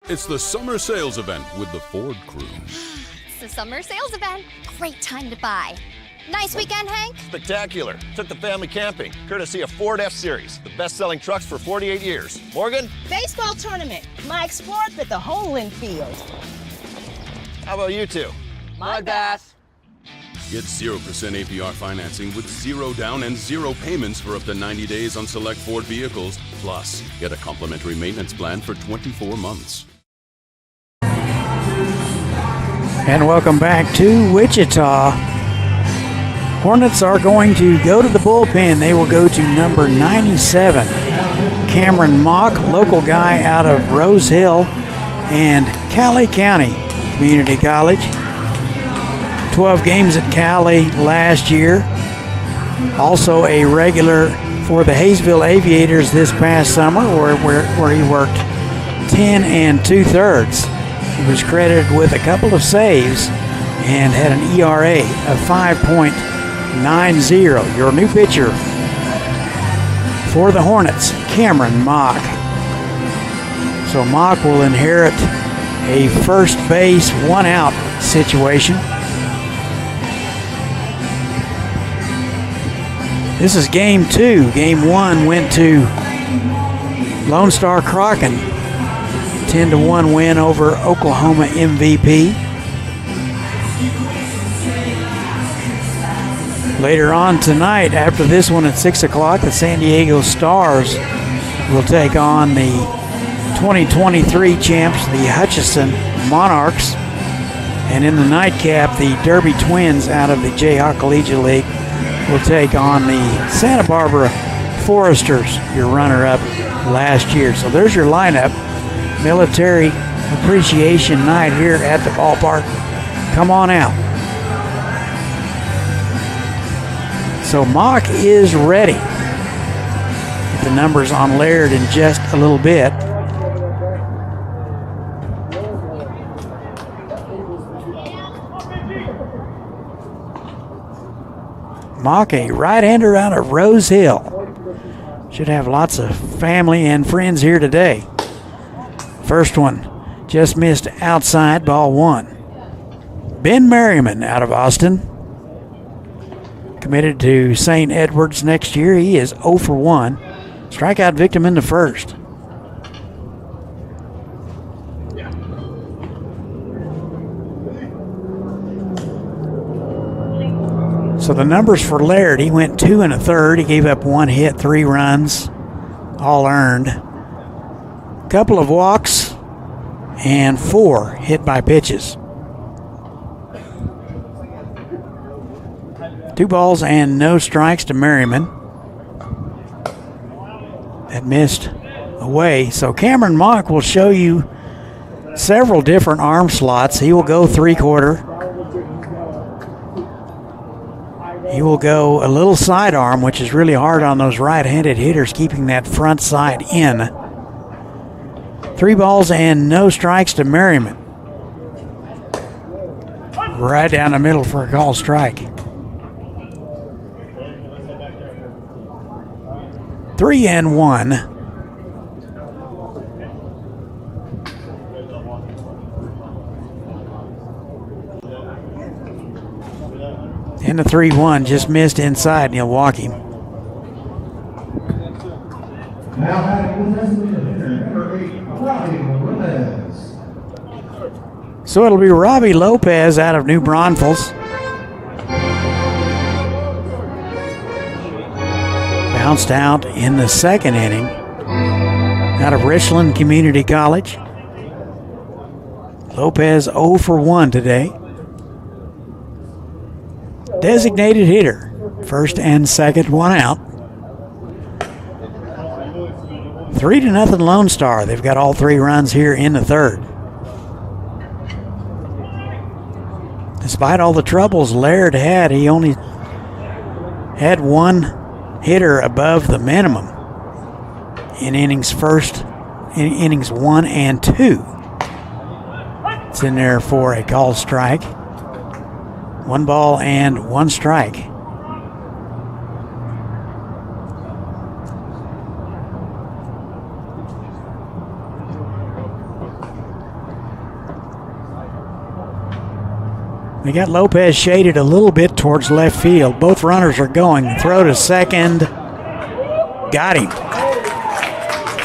It's the summer sales event with the Ford crew. It's the summer sales event. Great time to buy. Nice weekend, Hank? Spectacular. Took the family camping, courtesy of Ford F-Series, the best-selling trucks for 48 years. Morgan? Baseball tournament. Mike Sport at the Homeland Field. How about you two? Mud bath. Get 0% APR financing with 0 down and 0 payments for up to 90 days on select Ford vehicles. Plus, get a complimentary maintenance plan for 24 months. And welcome back to Wichita. Hornets are going to go to the bullpen. They will go to number 97, Cameron Mock, local guy out of Rose Hill and Cali County Community College. 12 games at Cali last year. Also a regular for the Hayesville Aviators this past summer where he worked 10 2/3. He was credited with a couple of saves and had an ERA of 5.90. Your new pitcher for the Hornets, Cameron Mock. So Mock will inherit a first base, 1-out situation. This is game 2. Game 1 went to Lone Star Crocken. 10-1 win over Oklahoma MVP. Later on tonight, after this one at 6 o'clock, the San Diego Stars will take on the 2023 champs, the Hutchinson Monarchs. And in the nightcap, the Derby Twins out of the Jayhawk Collegiate League will take on the Santa Barbara Foresters, your runner-up last year. So there's your lineup. Military Appreciation Night here at the ballpark. Come on out. So Mock is ready. Get the numbers on Laird in just a little bit. Mock, a right-hander out of Rose Hill. Should have lots of family and friends here today. First one just missed outside, ball 1. Ben Merriman out of Austin. Committed to St. Edwards next year. He is 0 for 1. Strikeout victim in the first. So the numbers for Laird, he went 2 1/3. He gave up 1 hit, 3 runs, all earned. Couple of walks and 4 hit by pitches. 2 balls and no strikes to Merriman. That missed away. So Cameron Mock will show you several different arm slots. He will go 3/4. He will go a little sidearm, which is really hard on those right-handed hitters, keeping that front side in. 3 balls and no strikes to Merriman. Right down the middle for a called strike. 3-1. And the 3-1 just missed inside, and he'll walk him. Now batting the designated hitter, number 8, Robbie Lopez. So it'll be Robbie Lopez out of New Braunfels. Bounced out in the second inning out of Richland Community College. Lopez 0 for 1 today. Designated hitter. First and second, one out. 3-0 Lone Star. They've got all 3 runs here in the third. Despite all the troubles Laird had, he only had 1 hitter above the minimum in innings 1 and 2. It's in there for a called strike. 1 ball and 1 strike. They got Lopez shaded a little bit towards left field. Both runners are going. Throw to second. Got him.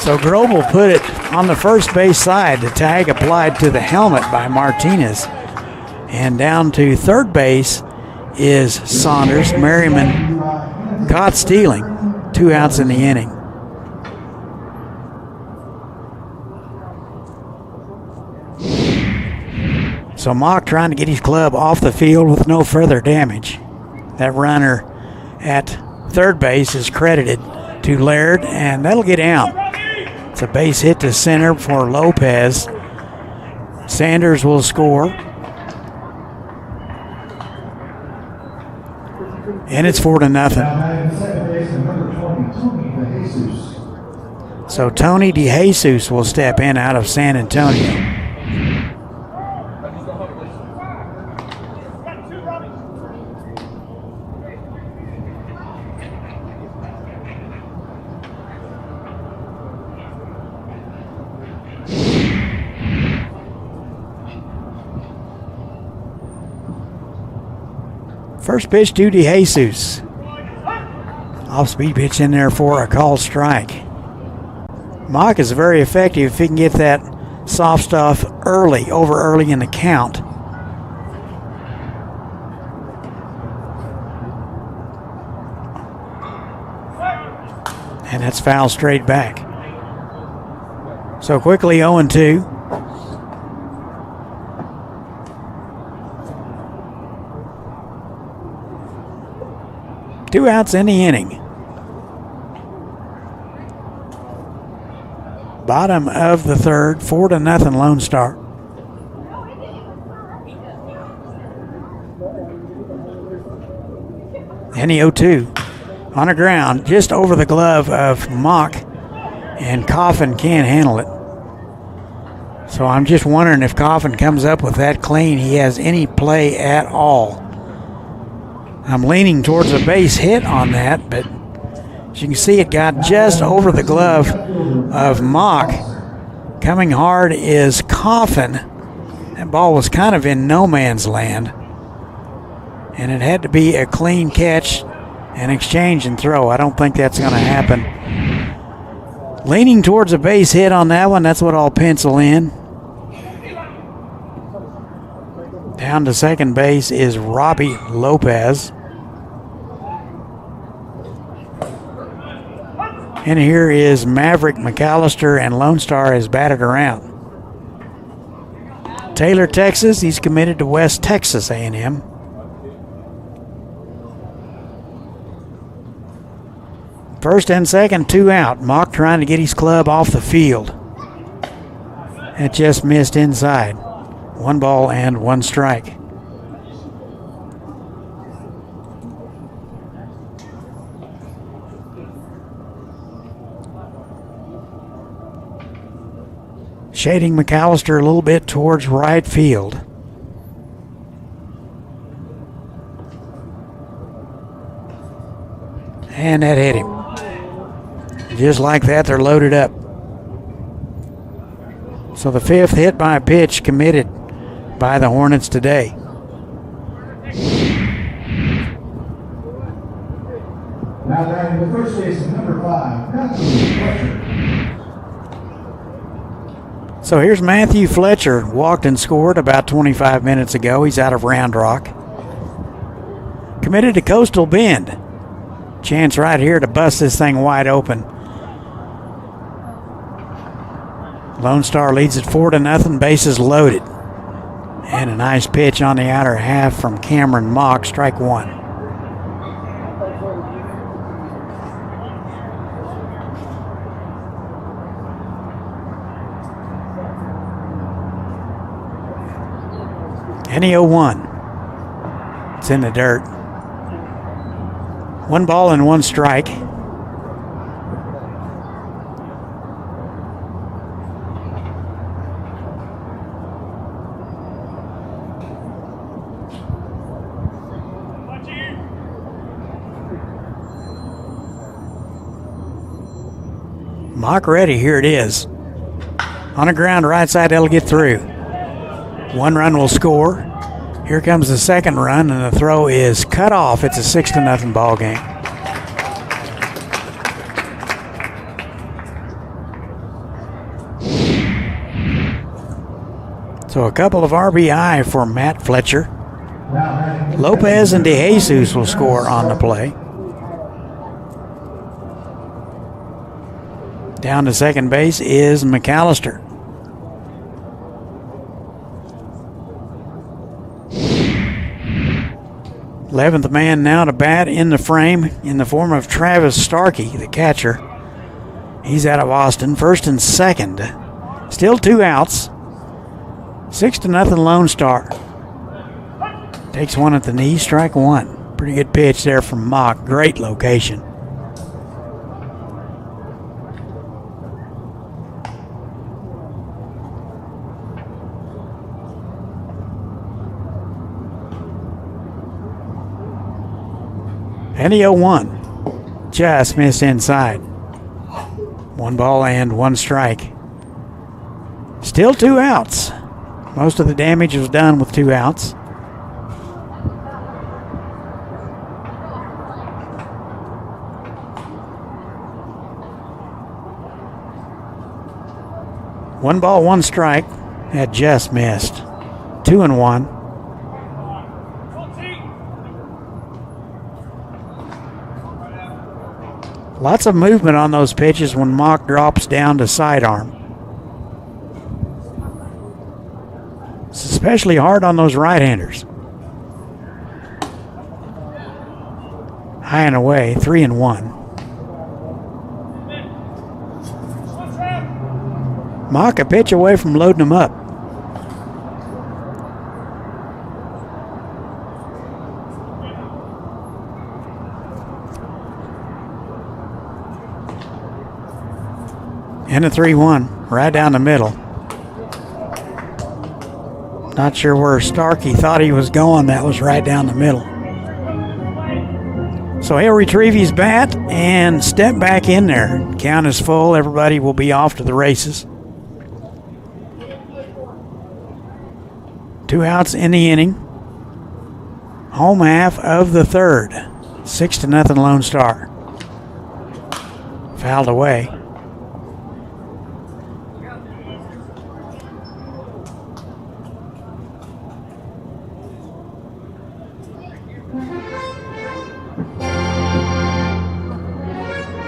So Grobel put it on the first base side. The tag applied to the helmet by Martinez. And down to third base is Saunders. Merriman caught stealing. 2 outs in the inning. So Mock trying to get his club off the field with no further damage. That runner at third base is credited to Laird, and that'll get out. It's a base hit to center for Lopez. Sanders will score. And it's 4-0. So Tony DeJesus will step in out of San Antonio. First pitch to DeJesus. Off-speed pitch in there for a called strike. Mock is very effective if he can get that soft stuff early in the count. And that's foul straight back. So quickly 0-2. Two outs in the inning. Bottom of the third, 4-0 Lone Star. And the 0-2 on the ground, just over the glove of Mock, and Coffin can't handle it. So I'm just wondering if Coffin comes up with that clean, he has any play at all. I'm leaning towards a base hit on that, but as you can see, it got just over the glove of Mock. Coming hard is Coffin. That ball was kind of in no man's land, and it had to be a clean catch and exchange and throw. I don't think that's going to happen. Leaning towards a base hit on that one. That's what I'll pencil in. Down to second base is Robbie Lopez. And here is Maverick McAllister, and Lone Star has batted around. Taylor, Texas, he's committed to West Texas A&M. First and second, 2 out. Mock trying to get his club off the field. It just missed inside. 1 ball and 1 strike. Shading McAllister a little bit towards right field. And that hit him. Just like that, they're loaded up. So the 5th hit by a pitch committed by the Hornets today. Now batting the first baseman, number 5, Matthew Fletcher. So here's Matthew Fletcher, walked and scored about 25 minutes ago. He's out of Round Rock. Committed to Coastal Bend. Chance right here to bust this thing wide open. Lone Star leads it 4-0, bases loaded. And a nice pitch on the outer half from Cameron Mock, strike one. And the 0-1. It's in the dirt. 1 ball and 1 strike. Mock ready, here it is. On the ground, right side, that'll get through. 1 run will score. Here comes the second run, and the throw is cut off. It's a 6-0 ball game. So a couple of RBI for Matt Fletcher. Lopez and DeJesus will score on the play. Down to second base is McAllister. Eleventh man now to bat in the frame in the form of Travis Starkey, the catcher. He's out of Austin, first and second. Still 2 outs. 6-0 Lone Star. Takes one at the knee, strike one. Pretty good pitch there from Mock. Great location. And the 0-1. Just missed inside. 1 ball and 1 strike. Still 2 outs. Most of the damage was done with 2 outs. One ball, 1 strike. Had just missed. 2-1. Lots of movement on those pitches when Mock drops down to sidearm. It's especially hard on those right-handers. High and away, 3-1. Mock a pitch away from loading him up. And a 3-1, right down the middle. Not sure where Starkey thought he was going. That was right down the middle. So he'll retrieve his bat and step back in there. Count is full. Everybody will be off to the races. 2 outs in the inning. Home half of the third. 6-0 Lone Star. Fouled away.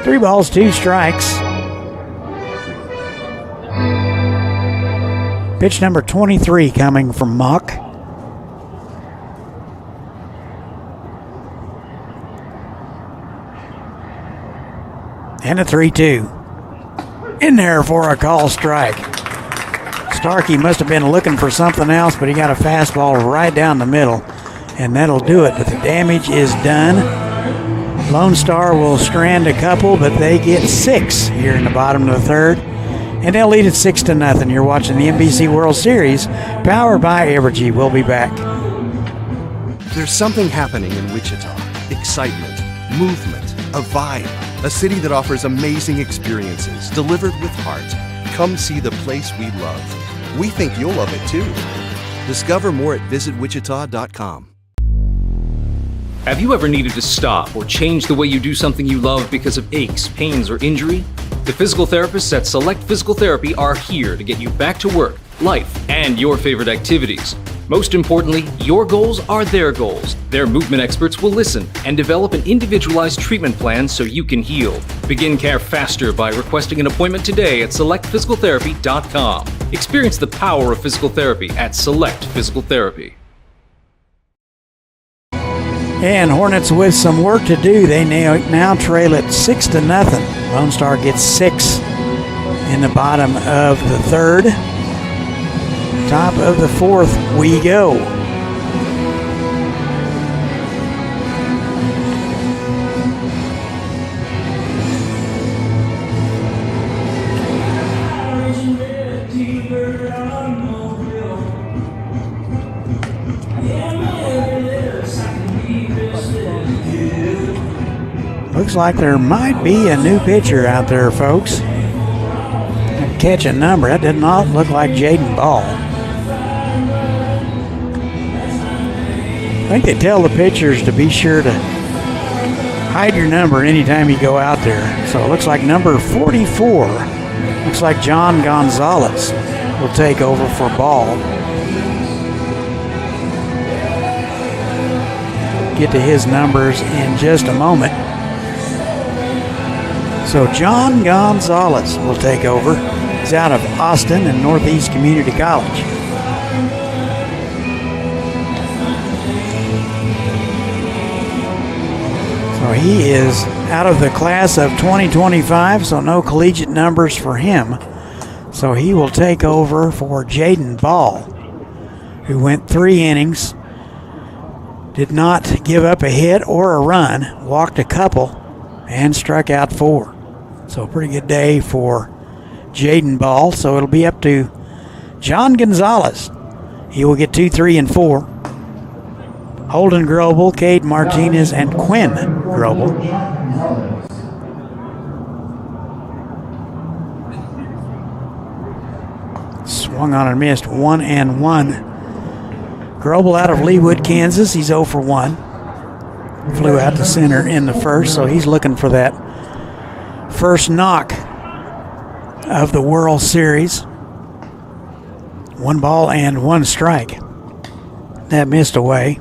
Three balls, 2 strikes. Pitch number 23 coming from Mock. And a 3-2. In there for a call strike. Starkey must have been looking for something else, but he got a fastball right down the middle. And that'll do it, but the damage is done. Lone Star will strand a couple, but they get 6 here in the bottom of the third. And they'll lead it 6-0. You're watching the NBC World Series, powered by Evergy. We'll be back. There's something happening in Wichita. Excitement, movement, a vibe. A city that offers amazing experiences delivered with heart. Come see the place we love. We think you'll love it too. Discover more at visitwichita.com. Have you ever needed to stop or change the way you do something you love because of aches, pains, or injury? The physical therapists at Select Physical Therapy are here to get you back to work, life, and your favorite activities. Most importantly, your goals are their goals. Their movement experts will listen and develop an individualized treatment plan so you can heal. Begin care faster by requesting an appointment today at selectphysicaltherapy.com. Experience the power of physical therapy at Select Physical Therapy. And Hornets with some work to do. They now trail it 6-0. Lonestar gets 6 in the bottom of the third. Top of the fourth we go. Looks like there might be a new pitcher out there, folks. Catch a number. That did not look like Jaden Ball. I think they tell the pitchers to be sure to hide your number anytime you go out there. So it looks like number 44. Looks like John Gonzalez will take over for Ball. Get to his numbers in just a moment. So John Gonzalez will take over. He's out of Austin and Northeast Community College. So he is out of the class of 2025, so no collegiate numbers for him. So he will take over for Jaden Ball, who went 3 innings, did not give up a hit or a run, walked a couple, and struck out 4. So a pretty good day for Jaden Ball. So it'll be up to John Gonzalez. He will get 2, 3, and 4. Holden Grobel, Cade Martinez, and Quinn Grobel. Swung on and missed, 1-1. Grobel out of Leawood, Kansas. He's 0 for 1. Flew out to center in the first, so he's looking for that first knock of the World Series. 1 ball and 1 strike. That missed away.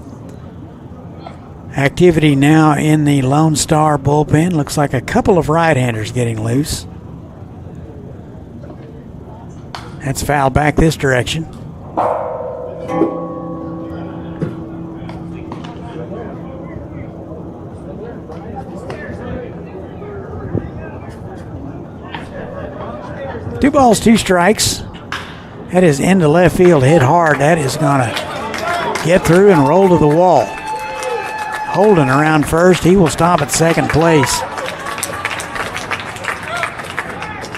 Activity now in the Lonestar bullpen. Looks like a couple of right-handers getting loose. That's foul back this direction. Two balls, 2 strikes. That is into left field, hit hard. That is going to get through and roll to the wall. Holden around first. He will stop at second place.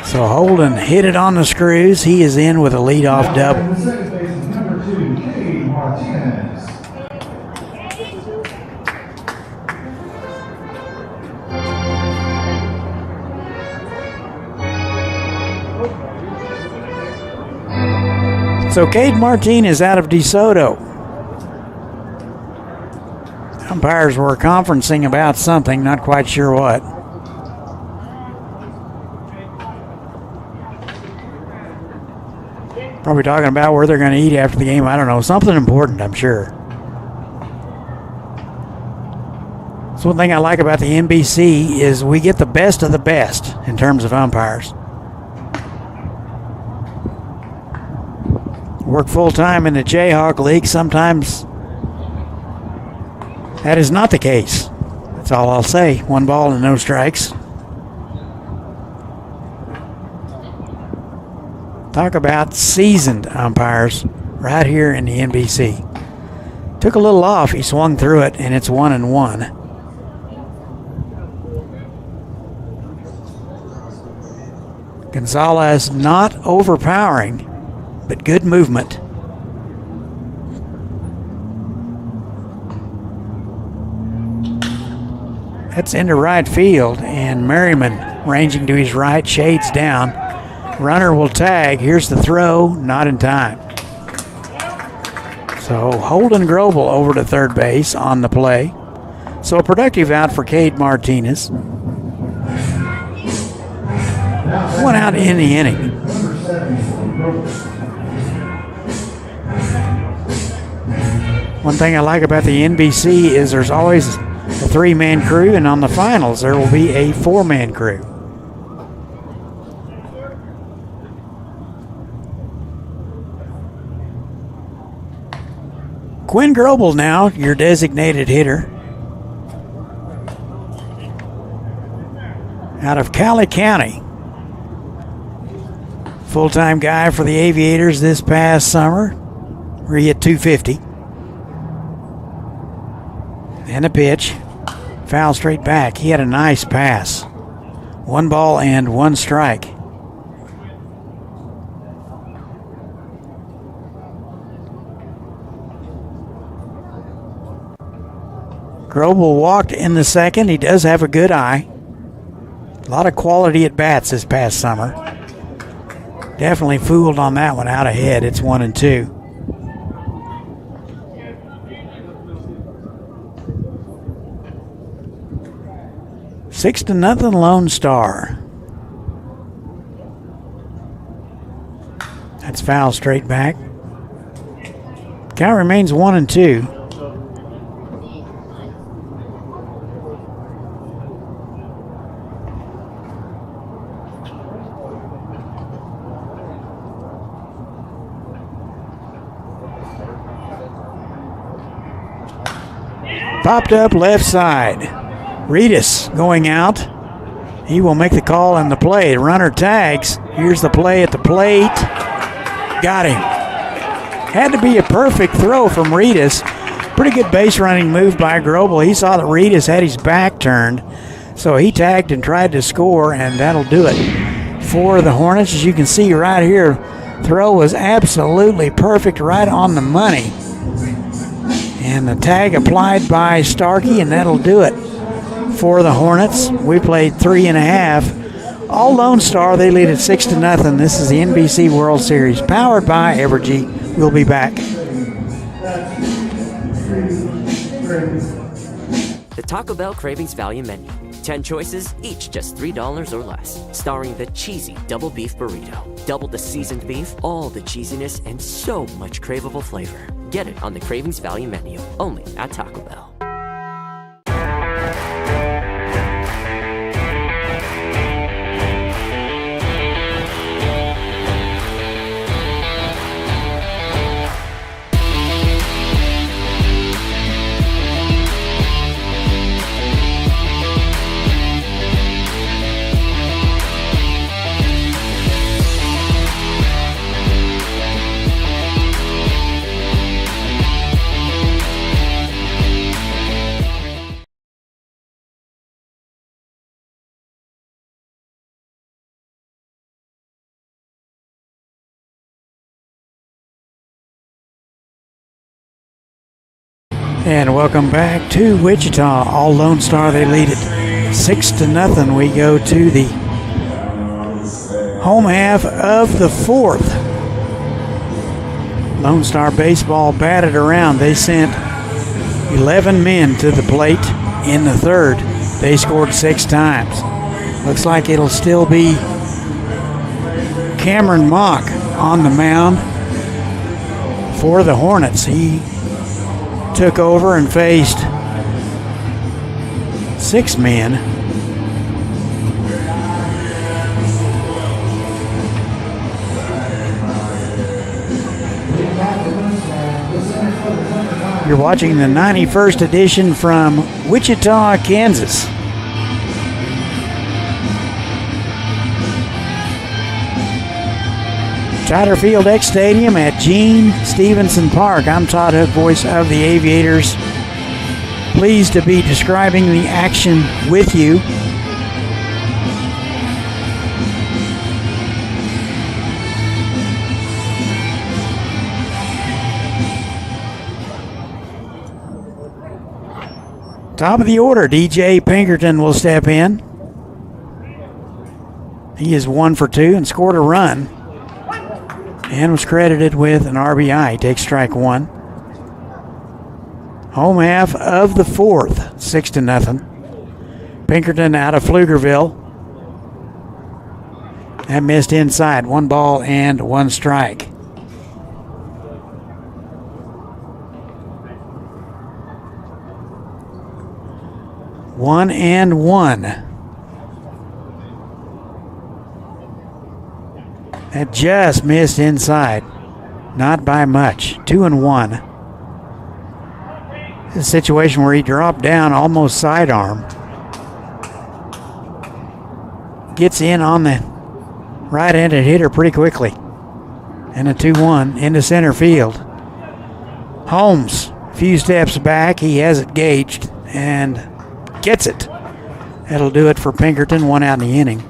So Holden hit it on the screws. He is in with a leadoff double. So Cade Martinez out of DeSoto. Umpires were conferencing about something, not quite sure what. Probably talking about where they're going to eat after the game. I don't know. Something important, I'm sure. So one thing I like about the NBC is we get the best of the best in terms of umpires. Work full-time in the Jayhawk League. Sometimes that is not the case. That's all I'll say. 1 ball and no strikes. Talk about seasoned umpires right here in the NBC. Took a little off. He swung through it, and it's 1-1. Gonzalez not overpowering, but good movement. That's into right field, and Merriman ranging to his right, shades down. Runner will tag. Here's the throw, not in time. So Holden Grobel over to third base on the play. So a productive out for Cade Martinez. 1 out in the inning. One thing I like about the NBC is there's always a 3-man crew, and on the finals there will be a 4-man crew. Quinn Grobel now, your designated hitter. Out of Cali County. Full-time guy for the Aviators this past summer, where he hit 250. And a pitch. Foul straight back. He had a nice pass. 1 ball and 1 strike. Grobel walked in the second. He does have a good eye. A lot of quality at bats this past summer. Definitely fooled on that one out ahead. It's 1-2. Six to nothing, Lone Star. That's foul straight back. Count remains 1-2. Popped up left side. Reedus going out. He will make the call and the play. Runner tags. Here's the play at the plate. Got him. Had to be a perfect throw from Reedus. Pretty good base running move by Grobel. He saw that Reedus had his back turned, so he tagged and tried to score, and that'll do it for the Hornets. As you can see right here, throw was absolutely perfect, right on the money. And the tag applied by Starkey, and that'll do it for the Hornets. We played 3.5. All Lone Star, they lead at 6-0. This is the NBC World Series, powered by Evergy. We'll be back. The Taco Bell Cravings Value Menu. 10 choices, each just $3 or less. Starring the cheesy double beef burrito. Double the seasoned beef, all the cheesiness, and so much craveable flavor. Get it on the Cravings Value Menu, only at Taco Bell. And welcome back to Wichita. All Lone Star, they lead it 6-0. We go to the home half of the fourth. Lone Star baseball batted around. They sent 11 men to the plate in the third. They scored 6 times. Looks like it'll still be Cameron Mock on the mound for the Hornets. He took over and faced 6 men. You're watching the 91st edition from Wichita, Kansas. Tyler Field X Stadium at Gene Stevenson Park. I'm Todd Hook, voice of the Aviators. Pleased to be describing the action with you. Top of the order, DJ Pinkerton will step in. He is 1 for 2 and scored a run, and was credited with an RBI. Takes strike 1. Home half of the fourth, 6-0. Pinkerton out of Pflugerville. That missed inside. 1 ball and 1 strike. 1-1. That just missed inside. Not by much. 2-1. This is a situation where he dropped down almost sidearm. Gets in on the right-handed hitter pretty quickly. And a 2-1 into center field. Holmes, a few steps back. He has it gauged and gets it. That'll do it for Pinkerton. 1 out in the inning.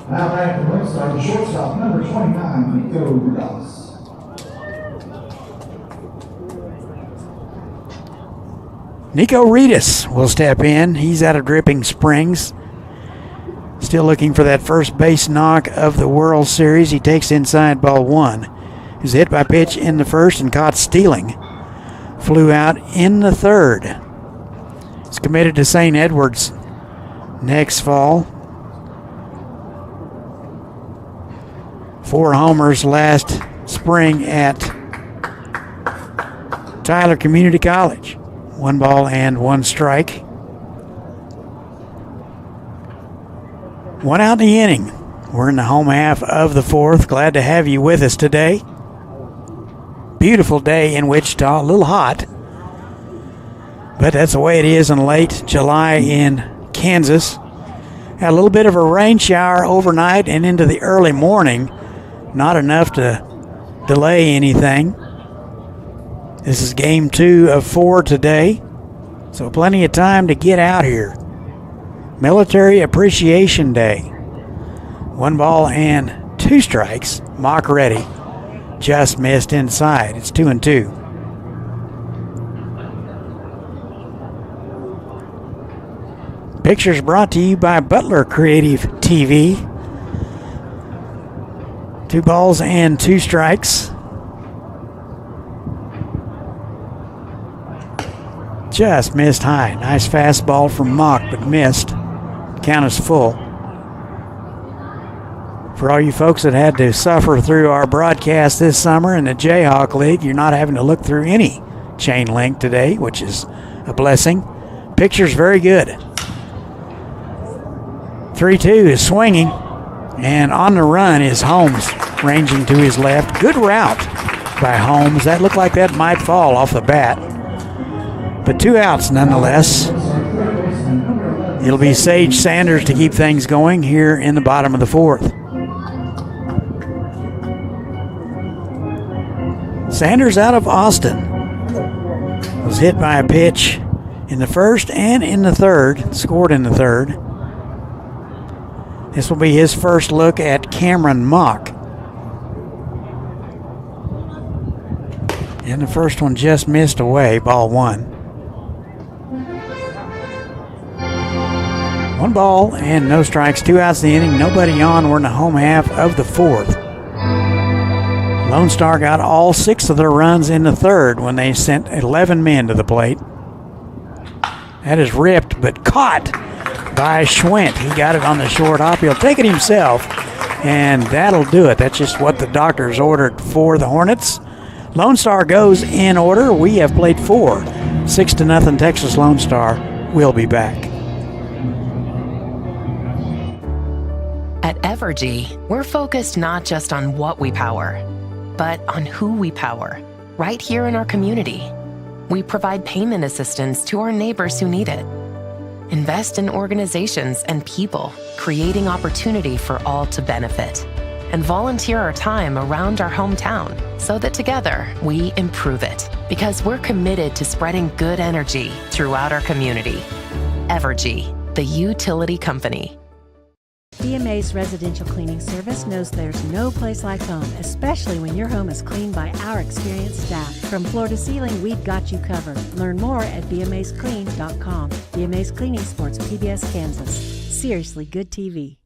Now back to Lonestar, the shortstop, number 29, Nico Rudolph. Nico Reedus will step in. He's out of Dripping Springs. Still looking for that first base knock of the World Series. He takes inside ball 1. He was hit by pitch in the first and caught stealing. Flew out in the third. He's committed to St. Edward's next fall. 4 homers last spring at Tyler Community College. 1 ball and 1 strike. 1 out in the inning. We're in the home half of the 4th. Glad to have you with us today. Beautiful day in Wichita. A little hot, but that's the way it is in late July in Kansas. Had a little bit of a rain shower overnight and into the early morning. Not enough to delay anything. This is game 2 of 4 today, so plenty of time to get out here. Military Appreciation Day. 1 ball and 2 strikes. Mock ready. Just missed inside. It's 2-2. Pictures brought to you by Butler Creative TV. 2 balls and 2 strikes. Just missed high. Nice fastball from Mock, but missed. Count is full. For all you folks that had to suffer through our broadcast this summer in the Jayhawk League, you're not having to look through any chain link today, which is a blessing. Picture's very good. 3-2 is swinging, and on the run is Holmes, ranging to his left. Good route by Holmes. That looked like that might fall off the bat, but 2 outs nonetheless. It'll be Sage Sanders to keep things going here in the bottom of the 4th. Sanders out of Austin. Was hit by a pitch in the first and in the third. Scored in the third. This will be his first look at Cameron Mock. And the first one just missed away, ball 1. 1 ball and no strikes, 2 outs in the inning, nobody on. We're in the home half of the 4th. Lonestar got all 6 of their runs in the third when they sent 11 men to the plate. That is ripped, but caught by Schwint. He got it on the short hop. He'll take it himself, and that'll do it. That's just what the doctors ordered for the Hornets. Lonestar goes in order. We have played 4. 6-0 Texas Lonestar. We'll be back. At Evergy, we're focused not just on what we power, but on who we power, right here in our community. We provide payment assistance to our neighbors who need it. Invest in organizations and people, creating opportunity for all to benefit. And volunteer our time around our hometown so that together we improve it. Because we're committed to spreading good energy throughout our community. Evergy, the utility company. BMA's residential cleaning service knows there's no place like home, especially when your home is cleaned by our experienced staff. From floor to ceiling, we've got you covered. Learn more at bmasclean.com. BMA's Cleaning Sports, PBS, Kansas. Seriously good TV.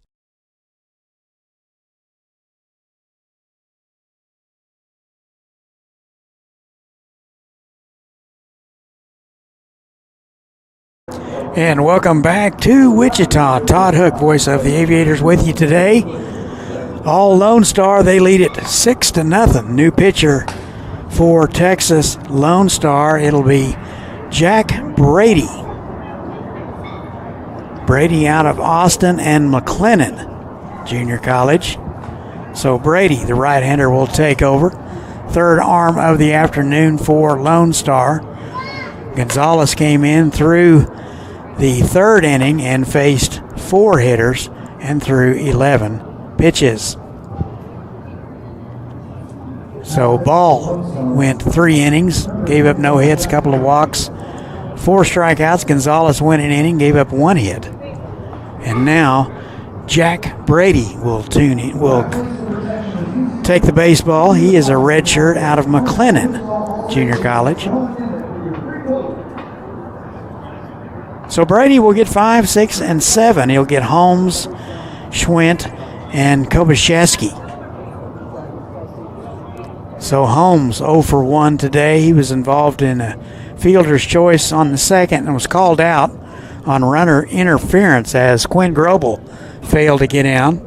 And welcome back to Wichita. Todd Hook, voice of the Aviators, with you today. All Lonestar, they lead it 6-0. New pitcher For Texas Lonestar, it'll be Jack Brady. Brady out of Austin and McLennan Junior College. So Brady, the right-hander, will take over. Third arm of the afternoon for Lonestar. Gonzalez came in through the third inning and faced 4 hitters and threw 11 pitches. So Ball went 3 innings, gave up no hits, couple of walks, 4 strikeouts. Gonzalez went an inning, gave up 1 hit. And now Jack Brady will take the baseball. He is a redshirt out of McLennan Junior College. So Brady will get 5, 6, and 7. He'll get Holmes, Schwint, and Kobachevsky. So Holmes 0 for 1 today. He was involved in a fielder's choice on the second and was called out on runner interference as Quinn Grobel failed to get down.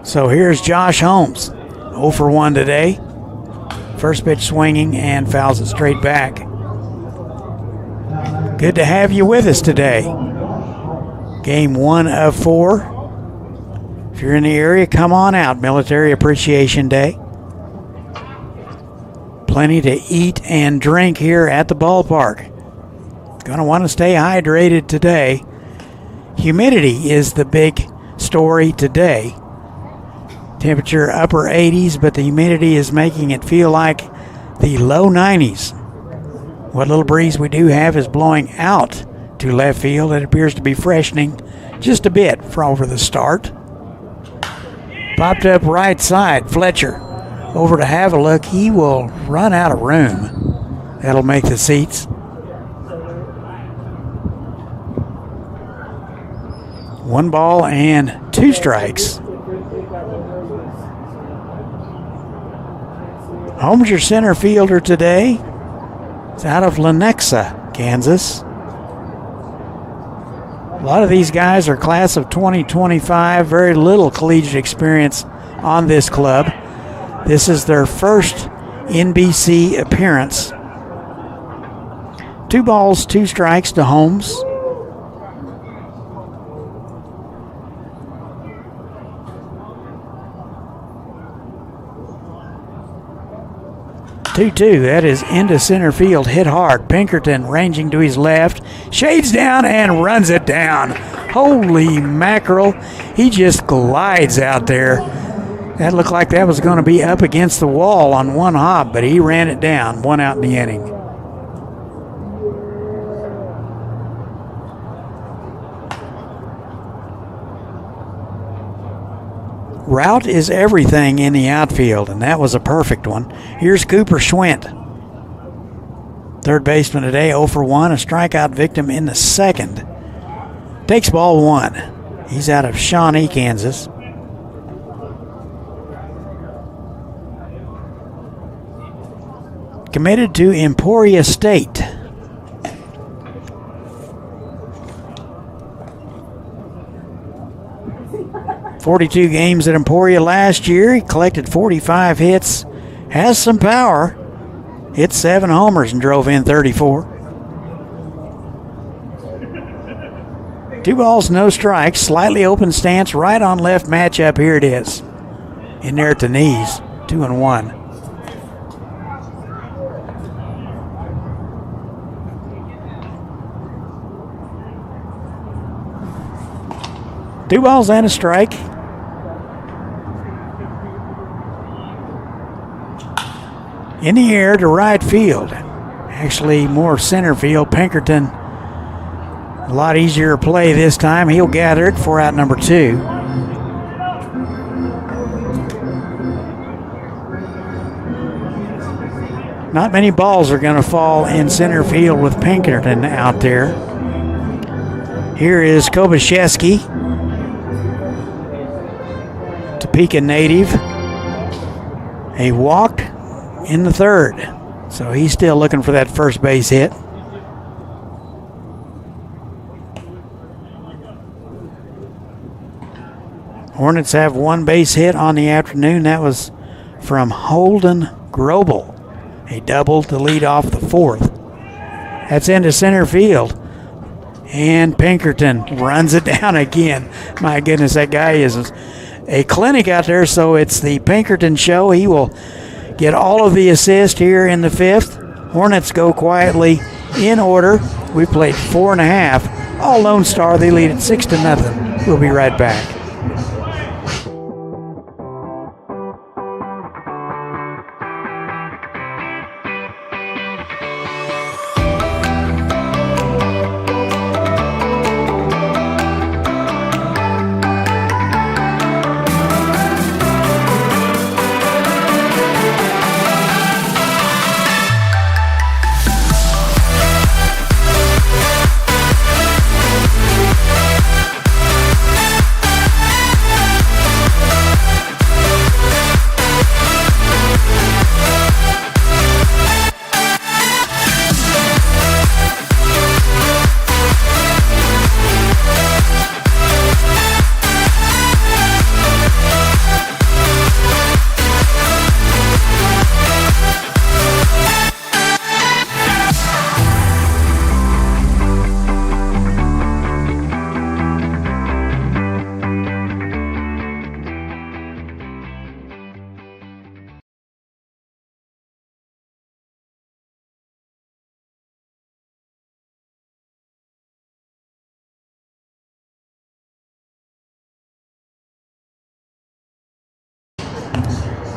So here's Josh Holmes, 0 for 1 today. First pitch swinging and fouls it straight back. Good to have you with us today. Game 1 of 4. If you're in the area, come on out. Military Appreciation Day. Plenty to eat and drink here at the ballpark. Going to want to stay hydrated today. Humidity is the big story today. Temperature upper 80s, but the humidity is making it feel like the low 90s. What little breeze we do have is blowing out to left field. It appears to be freshening just a bit for over the start. Popped up right side. Fletcher over to have a look. He will run out of room. That'll make the seats. One ball and 2 strikes. Holmes, your center fielder today, is out of Lenexa, Kansas. A lot of these guys are class of 2025, very little collegiate experience on this club. This is their first NBC appearance. 2 balls, 2 strikes to Holmes. Two. That is into center field, hit hard. Pinkerton ranging to his left, shades down and runs it down. Holy mackerel, he just glides out there. That looked like that was going to be up against the wall on one hop, but he ran it down. 1 out in the inning. Route is everything in the outfield, and that was a perfect one. Here's Cooper Schwint. Third baseman today, 0 for 1, a strikeout victim in the second. Takes ball 1. He's out of Shawnee, Kansas. Committed to Emporia State. .42 games at Emporia last year. He collected 45 hits. Has some power. Hit 7 homers and drove in 34. 2 balls, no strikes. Slightly open stance, right on left matchup. Here it is. In there at the knees. 2-1. Two balls and a strike. In the air to right field. Actually, more center field. Pinkerton, a lot easier play this time. He'll gather it for out number 2. Not many balls are going to fall in center field with Pinkerton out there. Here is Kobachevsky, Topeka native. A walk in the third. So he's still looking for that first base hit. Hornets have 1 base hit on the afternoon. That was from Holden Grobel. A double to lead off the fourth. That's into center field. And Pinkerton runs it down again. My goodness, that guy is a clinic out there, so it's the Pinkerton show. He will get all of the assists here in the fifth. Hornets go quietly in order. We played 4.5. All Lone Star, they lead at 6-0. We'll be right back.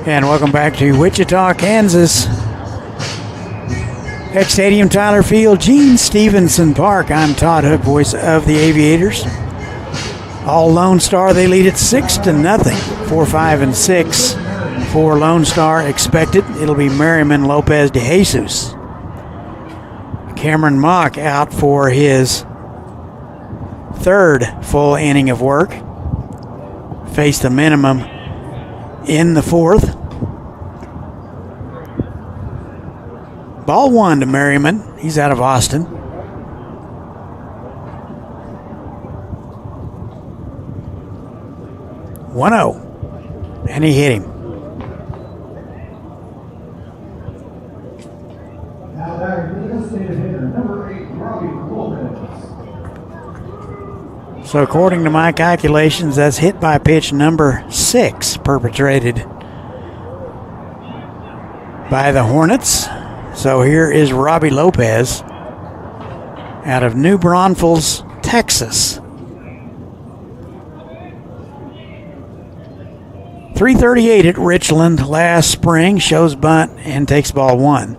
And welcome back to Wichita, Kansas. At Stadium Tyler Field, Gene Stevenson Park. I'm Todd Hook, voice of the Aviators. All Lone Star, they lead at 6-0. 4, 5, and 6 for Lone Star expected. It'll be Merriman Lopez de Jesus. Cameron Mock out for his third full inning of work. Faced a minimum in the fourth. Ball one to Merriman. He's out of Austin. "1-0. And he hit him. Now back to the designated hitter, number 8, Robbie Lopez. So according to my calculations, that's hit by pitch number 6 perpetrated by the Hornets. So here is Robbie Lopez out of New Braunfels, Texas. 338 at Richland last spring, shows bunt and takes ball one.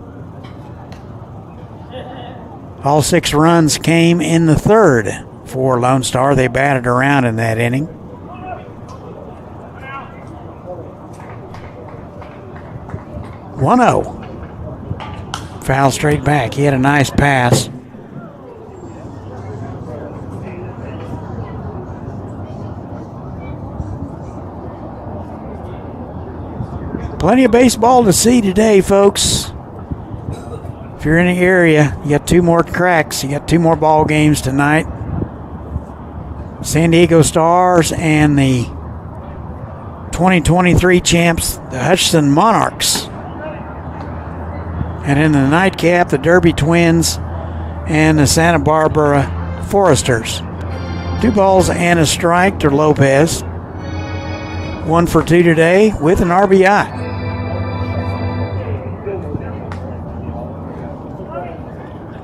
All 6 runs came in the third for Lone Star. They batted around in that inning. "1-0. Foul straight back. He had a nice pass. Plenty of baseball to see today, folks. If you're in the area, you got 2 more cracks. You got 2 more ball games tonight. San Diego Stars and the 2023 champs, the Hutchinson Monarchs. And in the nightcap, the Derby Twins and the Santa Barbara Foresters. 2 balls and a strike to Lopez. 1 for 2 today with an RBI.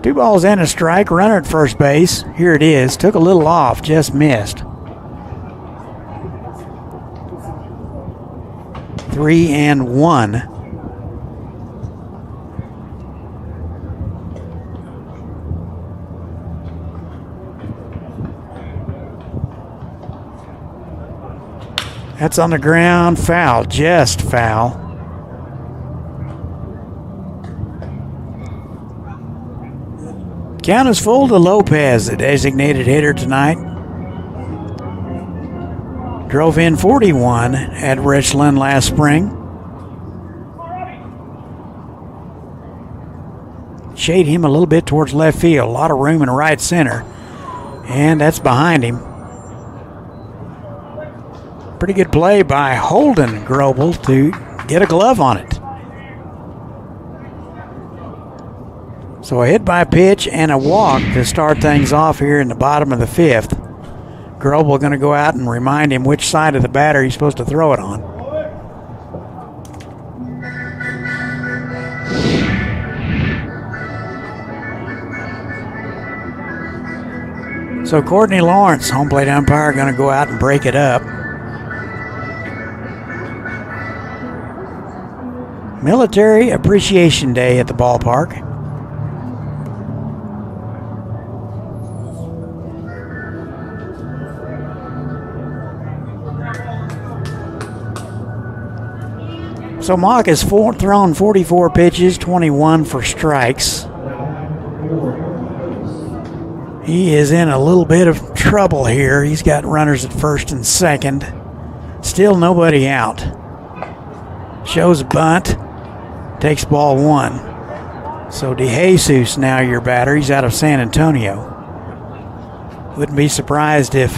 Two balls and a strike, runner at first base. Here it is. Took a little off, just missed. 3-1. That's on the ground, foul, just foul. Count is full to Lopez, the designated hitter tonight. Drove in 41 at Richland last spring. Shade him a little bit towards left field. A lot of room in right center. And that's behind him. Pretty good play by Holden Grobel to get a glove on it. So a hit by pitch and a walk to start things off here in the bottom of the fifth. Grobel going to go out and remind him which side of the batter he's supposed to throw it on. So Courtney Lawrence, home plate umpire, going to go out and break it up. Military Appreciation Day at the ballpark. So Mock has thrown 44 pitches, 21 for strikes. He is in a little bit of trouble here. He's got runners at first and second. Still nobody out. Shows a bunt. Takes ball one. So DeJesus now your batter. He's out of San Antonio. Wouldn't be surprised if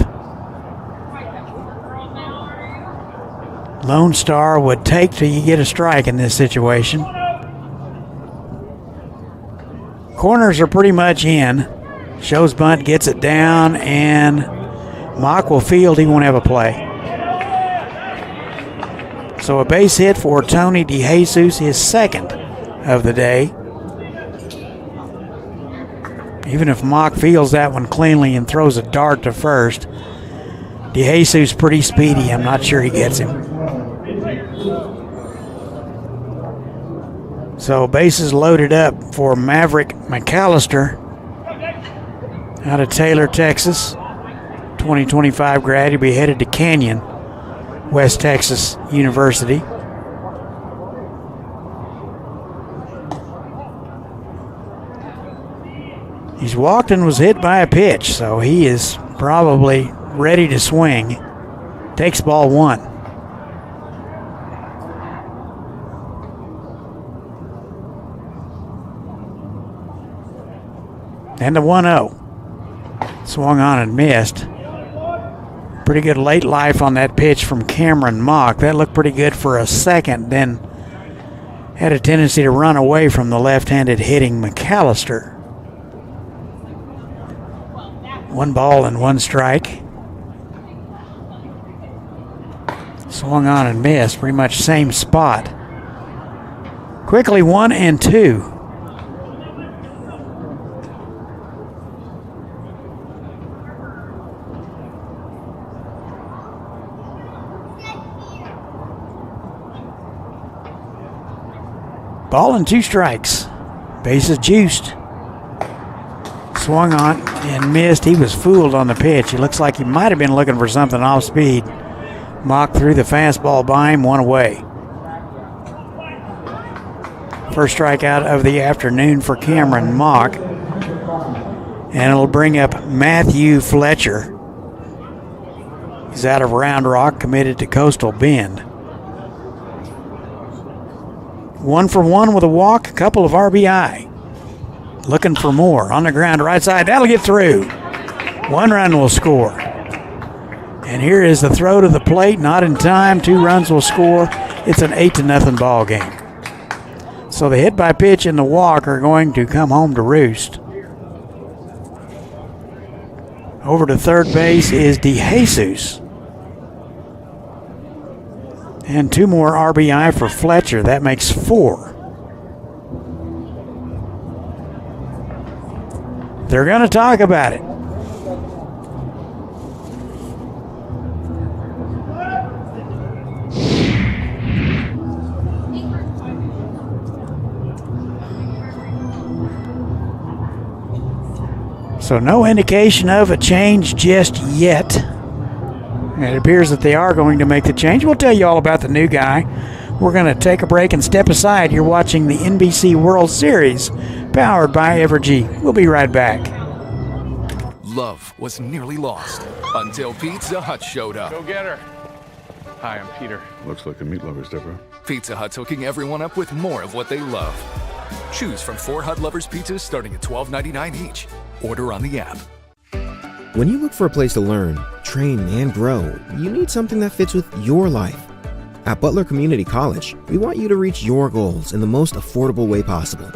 Lonestar would take till you get a strike in this situation. Corners are pretty much in. Shows bunt, gets it down, and Mock will field. He won't have a play. So a base hit for Tony DeJesus, his second of the day. Even if Mock fields that one cleanly and throws a dart to first, DeJesus pretty speedy. I'm not sure he gets him. So bases loaded up for Maverick McAllister out of Taylor, Texas. 2025 grad. He'll be headed to Canyon, West Texas University. He's walked and was hit by a pitch, so he is probably ready to swing. Takes ball one. And the 1-0. Swung on and missed. Pretty good late life on that pitch from Cameron Mock. That looked pretty good for a second, then had a tendency to run away from the left-handed hitting McAllister. 1 ball and 1 strike. Swung on and missed. Pretty much same spot. Quickly 1-2. Ball and 2 strikes. Bases juiced. Swung on and missed. He was fooled on the pitch. It looks like he might have been looking for something off speed. Mock threw the fastball by him, 1 away. First strikeout of the afternoon for Cameron Mock. And it'll bring up Matthew Fletcher. He's out of Round Rock, committed to Coastal Bend. 1 for 1 with a walk, a couple of RBI. Looking for more. On the ground, right side. That'll get through. 1 run will score. And here is the throw to the plate. Not in time. 2 runs will score. It's an 8-0 ball game. So the hit by pitch and the walk are going to come home to roost. Over to third base is DeJesus. And 2 more RBI for Fletcher. That makes 4. They're going to talk about it. So no indication of a change just yet. It appears that they are going to make the change. We'll tell you all about the new guy. We're going to take a break and step aside. You're watching the NBC World Series, powered by Evergy. We'll be right back. Love was nearly lost until Pizza Hut showed up. Go get her. Hi, I'm Peter. Looks like a meat lover's, Deborah. Pizza Hut's hooking everyone up with more of what they love. Choose from 4 Hut Lovers pizzas starting at $12.99 each. Order on the app. When you look for a place to learn, train, and grow, you need something that fits with your life. At Butler Community College, we want you to reach your goals in the most affordable way possible.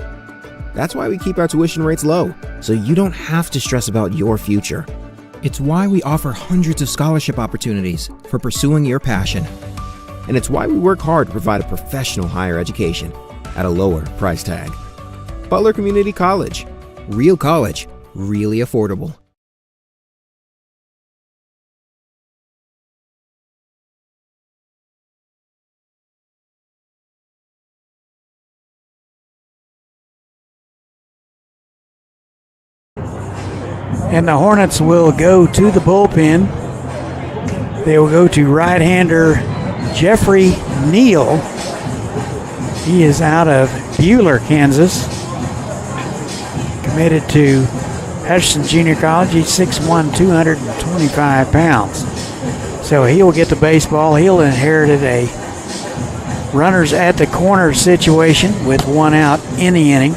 That's why we keep our tuition rates low, so you don't have to stress about your future. It's why we offer hundreds of scholarship opportunities for pursuing your passion. And it's why we work hard to provide a professional higher education at a lower price tag. Butler Community College. Real college, really affordable. And the Hornets will go to the bullpen. They will go to right-hander Jeffrey Neal. He is out of Buhler, Kansas. Committed to Hutchinson Junior College. He's 6'1", 225 pounds. So he'll get the baseball. He'll inherit a runners at the corner situation with one out in the inning.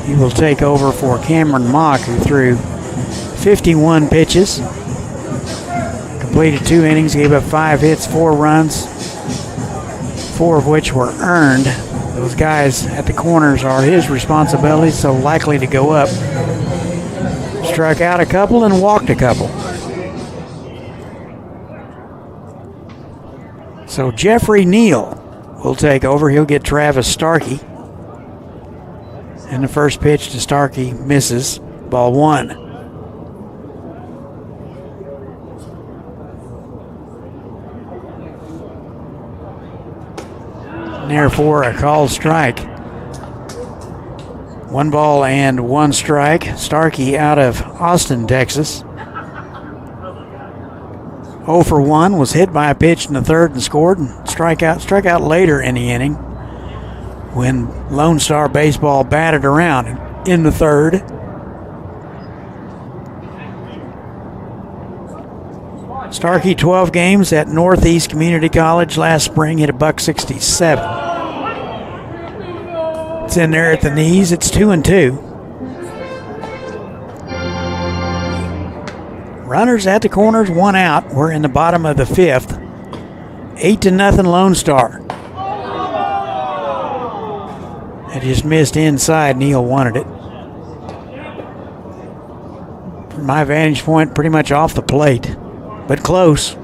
He will take over for Cameron Mock, who threw 51 pitches, completed 2 innings, gave up 5 hits, 4 runs, 4 of which were earned. Those guys at the corners are his responsibility, so likely to go up. Struck out a couple and walked a couple. So Jeffrey Neal will take over. He'll get Travis Starkey. And the first pitch to Starkey misses. Ball 1. Therefore, a called strike. 1 ball and 1 strike. Starkey out of Austin, Texas. 0 for 1, was hit by a pitch in the third and scored, and struck out later in the inning when Lonestar baseball batted around in the third. Starkey, 12 games at Northeast Community College last spring, hit a .167. It's in there at the knees. It's 2-2. Runners at the corners, 1 out. We're in the bottom of the 5th. 8-0 Lone Star. It just missed inside. Neal wanted it. From my vantage point, pretty much off the plate, but close.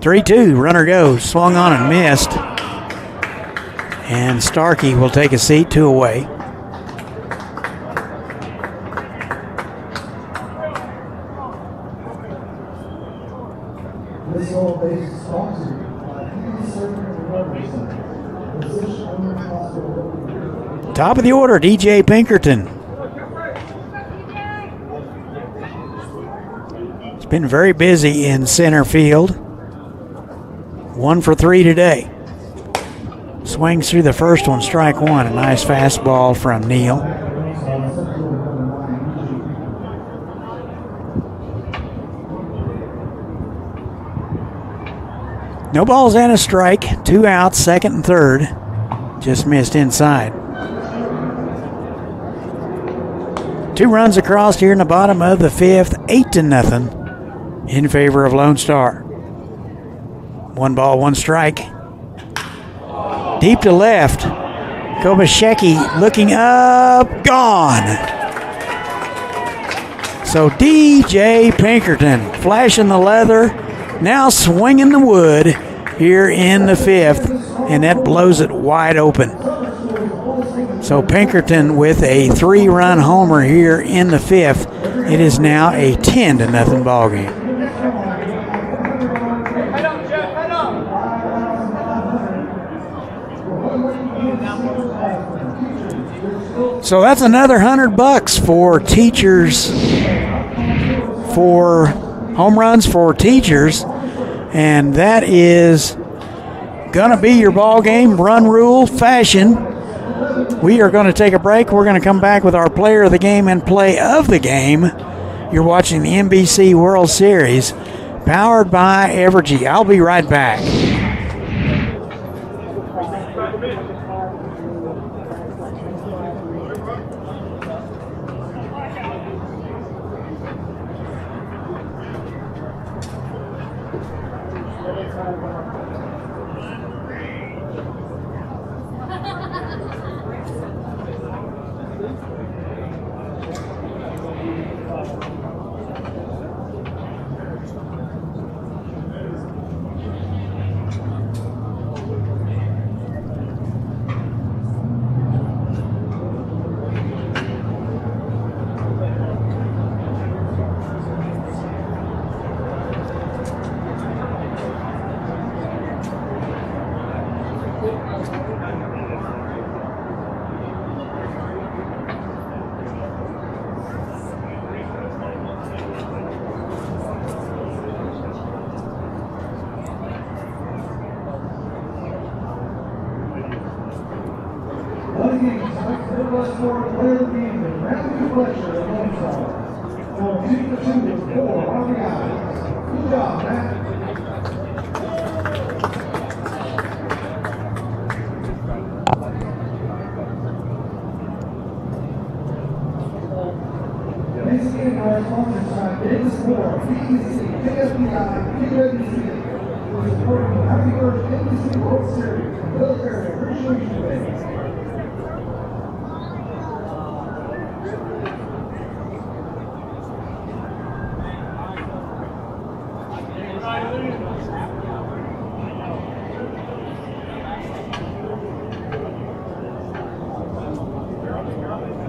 Three-two, runner goes, swung on and missed. And Starkey will take a seat, 2 away. This whole base is sponsored by PB Surgery Representative. Physician Owner Hospital. Top of the order, DJ Pinkerton. It's been very busy in center field. 1 for 3 today. Swings through the first one, strike 1. A nice fastball from Neal. No balls and a strike. 2 outs, second and third. Just missed inside. 2 runs across here in the bottom of the 5th. 8-0 in favor of Lone Star. 1 ball, 1 strike. Deep to left. Kobasheki looking up. Gone. So DJ Pinkerton flashing the leather. Now swinging the wood here in the 5th. And that blows it wide open. So Pinkerton with a 3-run homer here in the 5th. It is now a 10-0 ball game. So that's another $100 for teachers, for home runs for teachers, and that is gonna be your ball game, run rule fashion. We are going to take a break. We're going to come back with our player of the game and play of the game. You're watching the NBC World Series, powered by Evergy. I'll be right back. plus scorer player of the game is Matthew Fletcher of Lonestar. Going 2 for 2 with 4 RBIs. Good job, Matt. Next game, our sponsor side, Davis Moore, BTC, KSBI, PWC, for supporting the Happy Earth NBC World Series and military appreciation day.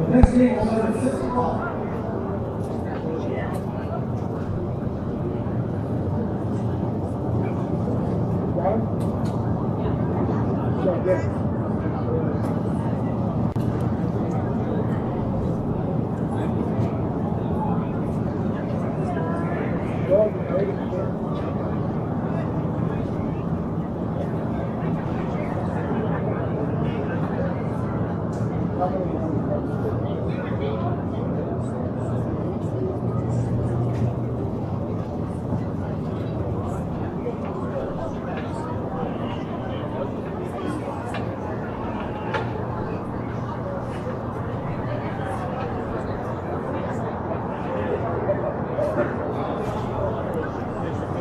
The next game will start at 6 o'clock.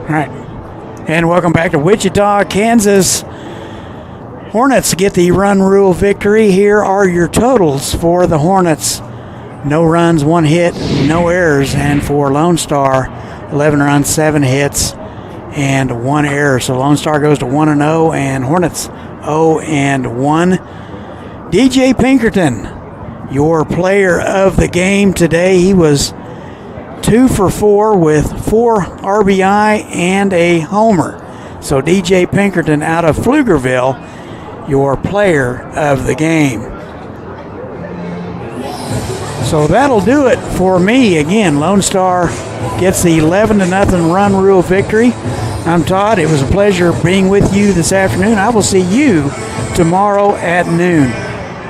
All right, and welcome back to Wichita, Kansas. Hornets get the run rule victory. Here are your totals for the Hornets. No runs, 1 hit, no errors. And for Lonestar, 11 runs, 7 hits, and 1 error. So Lonestar goes to 1-0, and Hornets 0-1. DJ Pinkerton, your player of the game today. He was 2 for 4 with 4 RBI and a homer. So DJ Pinkerton out of Pflugerville, your player of the game. So that'll do it for me. Again, Lonestar gets the 11-0 run rule victory. I'm Todd. It was a pleasure being with you this afternoon. I will see you tomorrow at noon.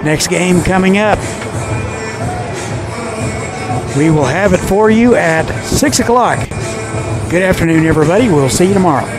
Next game coming up, we will have it for you at 6 o'clock. Good afternoon, everybody. We'll see you tomorrow.